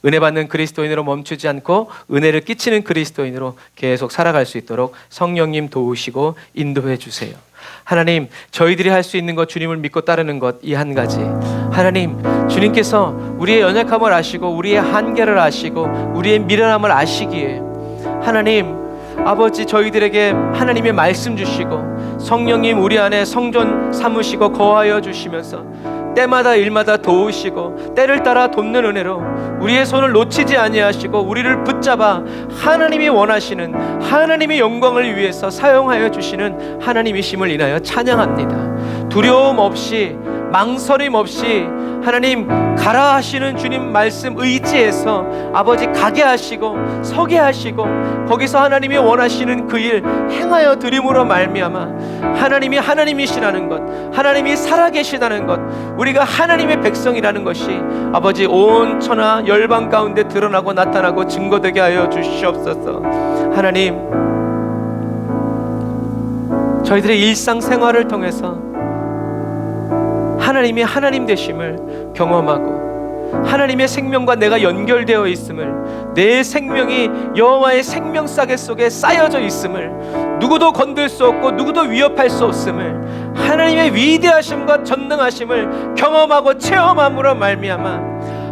은혜 받는 그리스도인으로 멈추지 않고 은혜를 끼치는 그리스도인으로 계속 살아갈 수 있도록 성령님 도우시고 인도해 주세요. 하나님, 저희들이 할 수 있는 것, 주님을 믿고 따르는 것, 이 한 가지. 하나님, 주님께서 우리의 연약함을 아시고 우리의 한계를 아시고 우리의 미련함을 아시기에, 하나님 아버지, 저희들에게 하나님의 말씀 주시고 성령님 우리 안에 성전 삼으시고 거하여 주시면서 때마다 일마다 도우시고 때를 따라 돕는 은혜로 우리의 손을 놓치지 아니하시고 우리를 붙잡아 하나님이 원하시는 하나님의 영광을 위해서 사용하여 주시는 하나님이심을 인하여 찬양합니다. 두려움 없이 망설임 없이 하나님 가라 하시는 주님 말씀 의지해서 아버지 가게 하시고 서게 하시고 거기서 하나님이 원하시는 그 일 행하여 드림으로 말미암아 하나님이 하나님이시라는 것, 하나님이 살아계시다는 것, 우리가 하나님의 백성이라는 것이 아버지 온 천하 열방 가운데 드러나고 나타나고 증거되게 하여 주시옵소서. 하나님, 저희들의 일상생활을 통해서 하나님이 하나님 되심을 경험하고 하나님의 생명과 내가 연결되어 있음을, 내 생명이 여호와의 생명싸개 속에 쌓여져 있음을, 누구도 건들 수 없고 누구도 위협할 수 없음을, 하나님의 위대하심과 전능하심을 경험하고 체험함으로 말미암아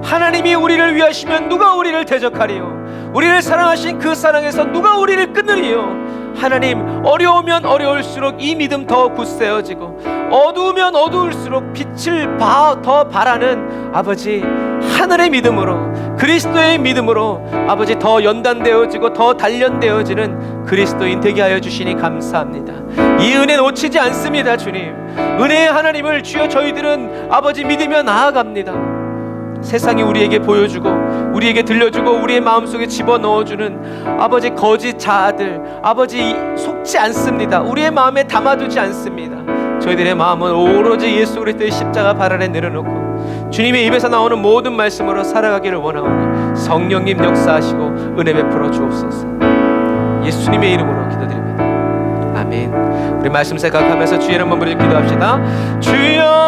하나님이 우리를 위하시면 누가 우리를 대적하리요, 우리를 사랑하신 그 사랑에서 누가 우리를 끊으리요. 하나님, 어려우면 어려울수록 이 믿음 더 굳세어지고 어두우면 어두울수록 빛을 더 바라는 아버지 하늘의 믿음으로, 그리스도의 믿음으로 아버지 더 연단되어지고 더 단련되어지는 그리스도인 되게 하여 주시니 감사합니다. 이 은혜 놓치지 않습니다. 주님, 은혜의 하나님을 주여 저희들은 아버지 믿으며 나아갑니다. 세상이 우리에게 보여주고 우리에게 들려주고 우리의 마음속에 집어넣어주는 아버지 거짓 자아들, 아버지 속지 않습니다. 우리의 마음에 담아두지 않습니다. 저희들의 마음은 오로지 예수 그리스도의 십자가 발 아래 내려놓고 주님의 입에서 나오는 모든 말씀으로 살아가기를 원하오니 성령님 역사하시고 은혜 베풀어 주옵소서. 예수님의 이름으로 기도드립니다. 아멘. 우리 말씀 생각하면서 주의 이름 부르짖고 기도합시다. 주여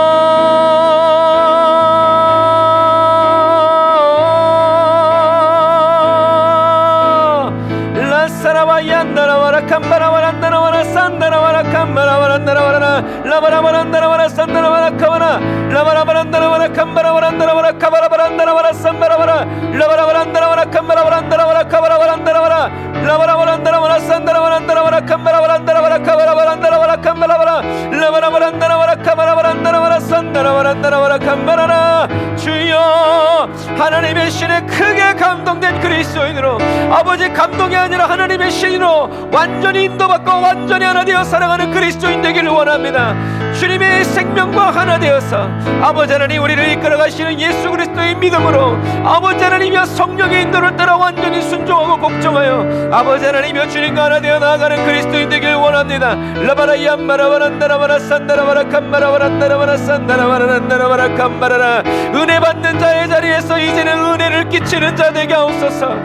얀다라와라 캄바라와라 나라와라 산다라와라 캄바라와라 나라와라 라바라바라 나라와라 산다라와라 카바라 라바라바라 나라와라 캄바라와라 나라와라 카바라바라 나라와라 산바라바라 라바라바라 나라와라 캄바라와라 나라와라 카바라바라 나라와라 라바라바라 나라와라 산다라와라 나라와라 캄바라바라 나라와라 카바라바라 나라와라 캄바라바라 라바라바라 나라와라 카바라바라 나라와라 산다라와라 나라와라 캄바라라. 주여 하나님의 신에 크게 감동된 그리스도인으로, 아버지 감동이 아니라 하나님의 신으로 완전히 인도받고 완전히 하나 되어 살아가는 그리스도인 되기를 원합니다. 주님의 생명과 하나 되어서 아버지 하나님 우리를 이끌어 가시는 예수 그리스도의 믿음으로 아버지 하나님이여 성령의 인도를 따라 완전히 순종하고 복종하여 아버지 하나님이여 주님과 하나 되어 나아가는 그리스도인 되기를 원합니다. 라바라 얌마라바란다라바라 산다라바라 캄마라바란다라바라 산다라바란다라바라 캄마라라. 은혜 받는 자의 자리에서 이제는 은혜를 끼치는 자 되게 하옵소서.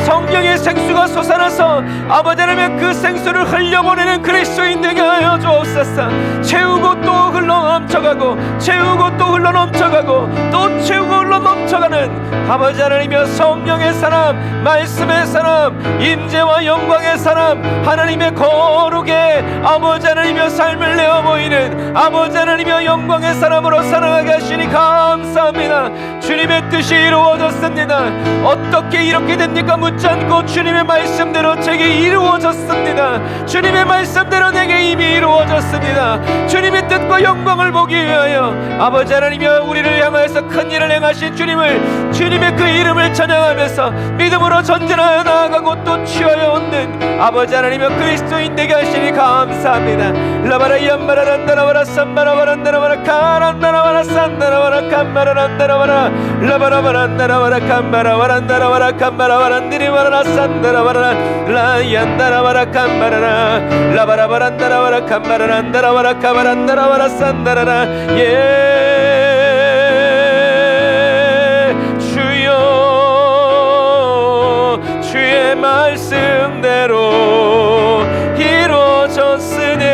성령의 생수가 솟아나서 아버지 하나님 그 생수를 흘려보내는 그리스도인 되게 하여 주옵소서. 채우고 또 흘러 넘쳐가고 채우고 또 흘러 넘쳐가고 또 채우고 흘러 넘쳐가는 아버지 하나님이여 성령의 사람, 말씀의 사람, 임재와 영광의 사람, 하나님의 거룩의 아버지 하나님이여 삶을 내어 보이는 아버지 하나님이여 영광의 사람으로 살아가게 하시니 감사합니다. 주님의 뜻이 이루어졌습니다. 어떻게 이렇게 됩니까 묻지 않고 주님의 말씀대로 제게 이루어졌습니다. 주님의 말씀대로 내게 이미 이루어졌습니다. 주님의 뜻과 영광을 보기 위하여 아버지 하나님이여 우리를 향하여서 큰 일을 행하신 주님을, 주님의 그 이름을 찬양하면서 믿음으로 전진하여 나아가고 또 취하여 얻는 아버지 하나님이여 그리스도인 되게 하시니 감사합니다. 라바라 이암바라란다라바라 산바라바란다라바라 카란다라바라 산다라바라 캄바라란다라바라 라바라바란다라바라 캄바라바란다라바라 캄바라바란디리바라 산다라바라 라이안다라바라 캄바라라 라바라바란다라바라 캄바라란다라바라 카바란다라바라 산다라라. 주여 주의 말씀대로 이루어졌으니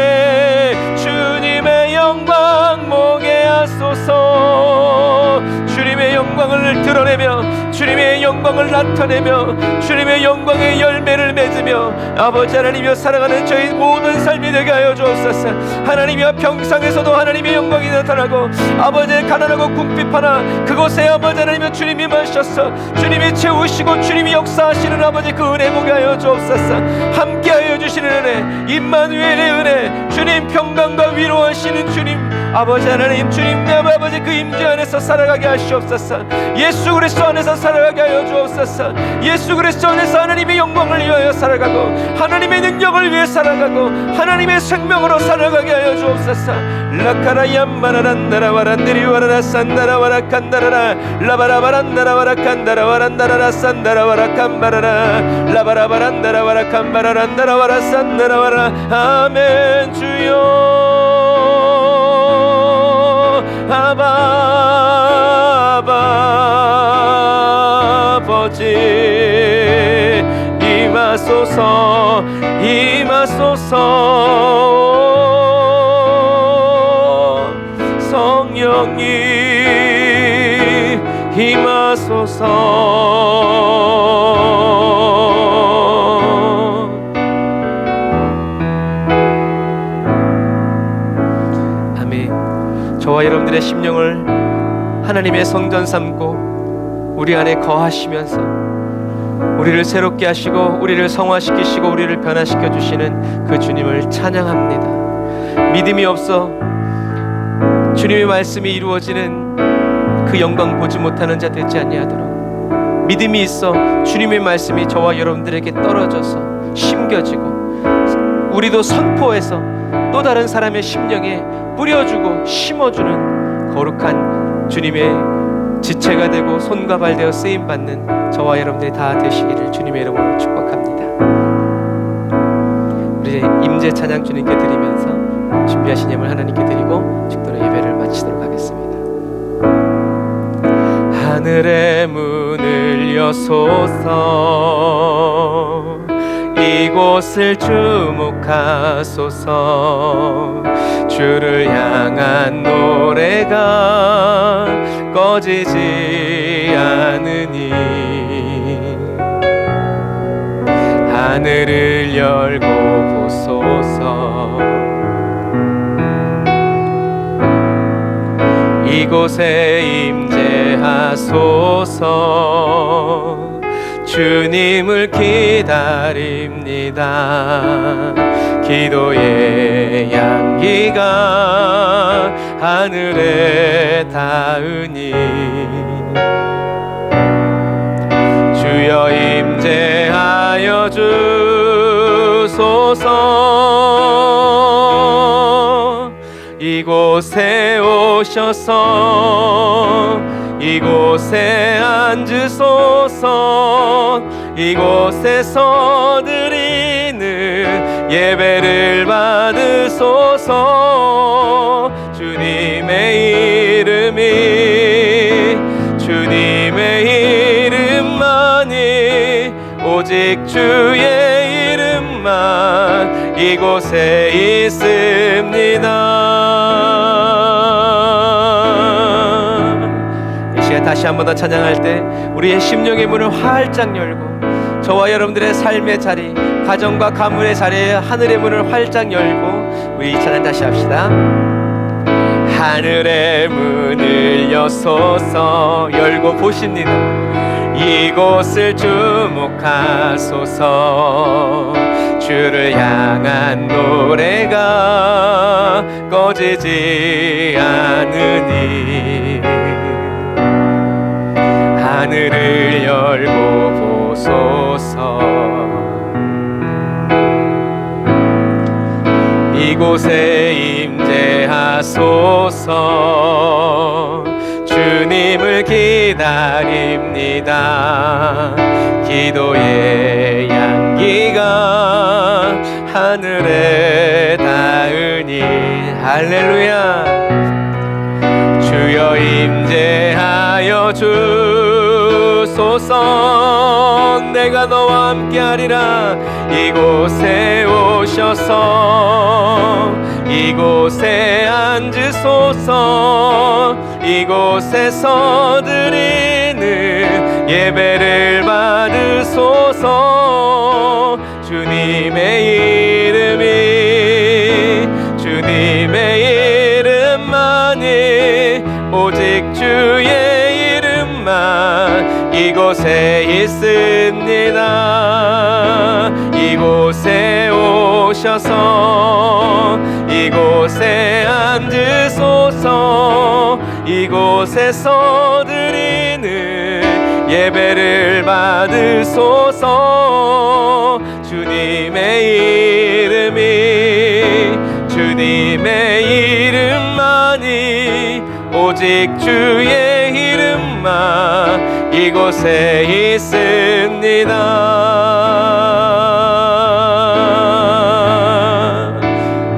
주님의 영광 보게 하소서. 주님의 영광을 드러내며 주님의 영광을 나타내며 주님의 영광의 열매를 맺으며 아버지 하나님이여 살아가는 저희 모든 삶이 되게 하여 주옵소서. 하나님이여 평상에서도 하나님의 영광이 나타나고 아버지의 가난하고 궁핍하나 그곳에 아버지 하나님이여 주님이 마셔서 주님이 채우시고 주님이 역사하시는 아버지 그 은혜 보게 하여 주옵소서. 함께하여 주시는 은혜, 임마누엘의 은혜, 주님 평강과 위로하시는 주님 아버지 하나님, 주님 내 아버지 그 임재 안에서 살아가게 하시옵소서. 예수 그리스도 안에서 살아가게 하여 주옵소서. 예수 그리스도 안에서 하나님의 영광을 위하여 살아가고 하나님의 능력을 위해 살아가고 하나님의 생명으로 살아가게 하여 주옵소서. 라카라 얌마라란다라와란디리와라라 산다라와라 칸다라라 라바라바란다라와라 칸다라와란다라라 산다라와라 칸바라라 라바라바란다라와라 칸바라란다라와라 산다라와라. 아멘. 주여 아버지 임하소서 임하소서. 성령님 임하소서. 아멘. 저와 여러분들의 심령을 하나님의 성전 삼고 우리 안에 거하시면서 우리를 새롭게 하시고 우리를 성화시키시고 우리를 변화시켜 주시는 그 주님을 찬양합니다. 믿음이 없어 주님의 말씀이 이루어지는 그 영광 보지 못하는 자 되지 아니하도록 믿음이 있어 주님의 말씀이 저와 여러분들에게 떨어져서 심겨지고 우리도 선포해서 또 다른 사람의 심령에 뿌려주고 심어주는 거룩한 주님의 지체가 되고 손과 발 되어 쓰임받는 저와 여러분들이 다 되시기를 주님의 이름으로 축복합니다. 우리 임재 찬양 주님께 드리면서 준비하신 예물 하나님께 드리고 축도로 예배를 마치도록 하겠습니다. 하늘의 문을 여소서 이곳을 주목하소서. 주를 향한 노래가 꺼지지 않으니 하늘을 열고 보소서. 이곳에 임재하소서. 주님을 기다립니다. 기도의 향기가 하늘에 닿으니 이곳에 오셔서 이곳에 앉으소서. 이곳에서 드리는 예배를 받으소서. 주님의 주님의 이름만이, 오직 주의 이름만 이곳에 있습니다. 이 시간 다시 한 번 더 찬양할 때 우리의 심령의 문을 활짝 열고, 저와 여러분들의 삶의 자리, 가정과 가문의 자리에 하늘의 문을 활짝 열고 우리 이 찬양 다시 합시다. 하늘의 문을 여소서. 열고 보십니다. 이곳을 주목하소서. 주를 향한 노래가 꺼지지 않으니 하늘을 열고 보소서. 이곳에 임재하소서. 주님을 기다립니다. 기도의 향기가 하늘에 닿으니 할렐루야. 주여 임재하여 주소서. 내가 너와 함께하리라. 이곳에 오셔서 이곳에 앉으소서. 이곳에서 드리는 예배를 받으소서. 주님의 이름만이, 오직 주의 이름만 이곳에 있습니다. 이곳에 오셔서 이곳에 앉으소서. 이곳에서 드리는 예배를 받으소서. 주님의 이름만이, 오직 주의 이름만 이곳에 있습니다.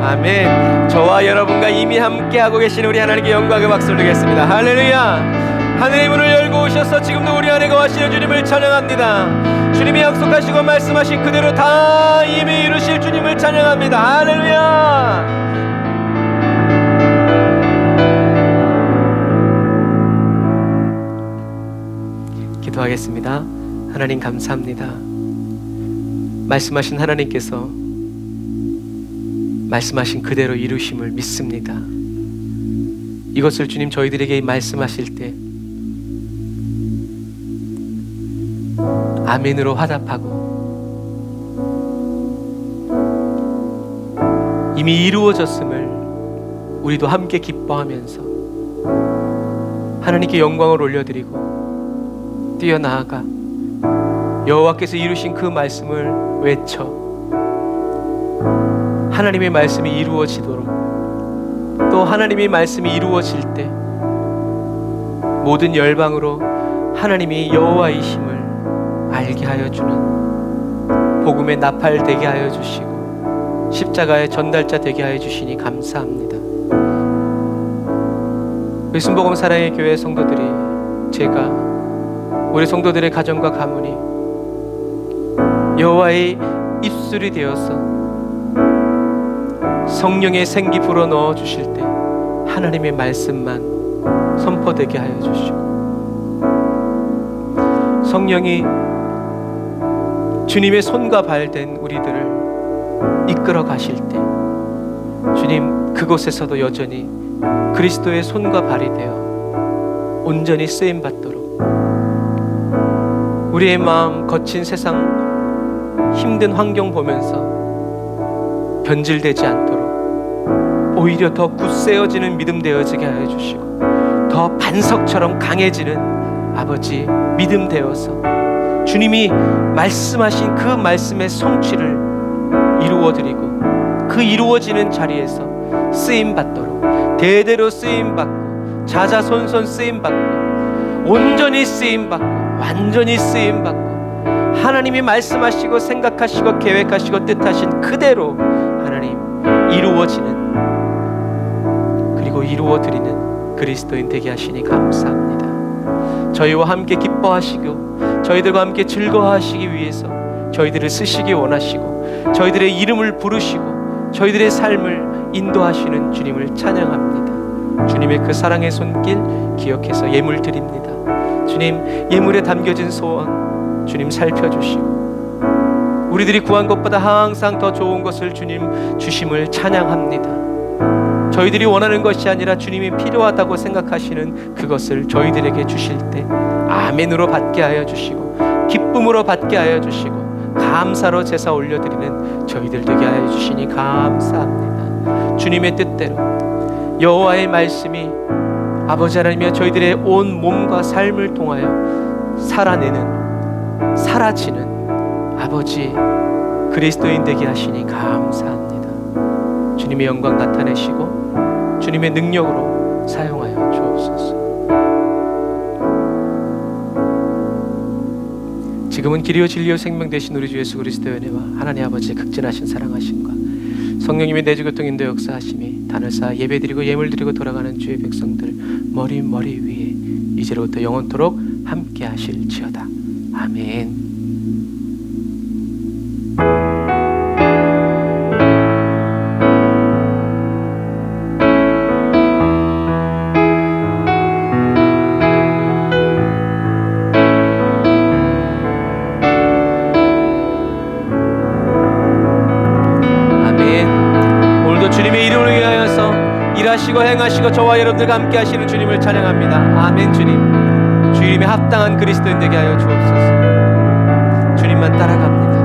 아멘. 저와 여러분과 이미 함께하고 계신 우리 하나님께 영광의 박수를 드리겠습니다. 할렐루야. 하늘의 문을 열고 오셔서 지금도 우리 안에 거하시는 주님을 찬양합니다. 주님이 약속하시고 말씀하신 그대로 다 이미 이루실 주님을 찬양합니다. 할렐루야. 기도하겠습니다. 하나님 감사합니다. 말씀하신 하나님께서 말씀하신 그대로 이루심을 믿습니다. 이것을 주님 저희들에게 말씀하실 때 아멘으로 화답하고 이미 이루어졌음을 우리도 함께 기뻐하면서 하나님께 영광을 올려드리고 뛰어나아가 여호와께서 이루신 그 말씀을 외쳐 하나님의 말씀이 이루어지도록, 또 하나님의 말씀이 이루어질 때 모든 열방으로 하나님이 여호와이심을 알게 하여 주는 복음의 나팔 되게 하여 주시고 십자가의 전달자 되게 하여 주시니 감사합니다. 우리 순복음 사랑의 교회 성도들이, 제가 우리 성도들의 가정과 가문이 여호와의 입술이 되어서 성령의 생기 불어 넣어 주실 때 하나님의 말씀만 선포되게 하여 주시고, 성령이 주님의 손과 발 된 우리들을 이끌어 가실 때 주님 그곳에서도 여전히 그리스도의 손과 발이 되어 온전히 쓰임 받도록, 우리의 마음 거친 세상 힘든 환경 보면서 변질되지 않도록 오히려 더 굳세어지는 믿음 되어지게 하여 주시고, 더 반석처럼 강해지는 아버지 믿음 되어서 주님이 말씀하신 그 말씀의 성취를 이루어드리고 그 이루어지는 자리에서 쓰임 받도록, 대대로 쓰임 받고, 자자손손 쓰임 받고, 온전히 쓰임 받고, 완전히 쓰임 받고, 하나님이 말씀하시고 생각하시고 계획하시고 뜻하신 그대로 하나님 이루어지는, 그리고 이루어드리는 그리스도인 되게 하시니 감사합니다. 저희와 함께 기뻐하시고 저희들과 함께 즐거워하시기 위해서 저희들을 쓰시기 원하시고 저희들의 이름을 부르시고 저희들의 삶을 인도하시는 주님을 찬양합니다. 주님의 그 사랑의 손길 기억해서 예물 드립니다. 주님, 예물에 담겨진 소원 주님 살펴주시고 우리들이 구한 것보다 항상 더 좋은 것을 주님 주심을 찬양합니다. 저희들이 원하는 것이 아니라 주님이 필요하다고 생각하시는 그것을 저희들에게 주실 때 아멘으로 받게 하여 주시고 기쁨으로 받게 하여 주시고 감사로 제사 올려드리는 저희들 되게 하여 주시니 감사합니다. 주님의 뜻대로 여호와의 말씀이 아버지 하나님이여 저희들의 온 몸과 삶을 통하여 살아내는, 사라지는 아버지 그리스도인 되게 하시니 감사합니다. 주님의 영광 나타내시고 주님의 능력으로 사용하여 주옵소서. 지금은 길이요 진리요 생명 되신 우리 주 예수 그리스도의 은혜와 하나님 아버지의 극진하신 사랑하심과 성령님의 내주 교통 인도 역사하심이 단을 쌓아 예배드리고 예물드리고 돌아가는 주의 백성들 머리 위에 이제로부터 영원토록 함께 하실지어다. 아멘. 일하시고 행하시고 저와 여러분들과 함께 하시는 주님을 찬양합니다. 아멘. 주님, 주 이름에 합당한 그리스도인 되게 하여 주옵소서. 주님만 따라갑니다.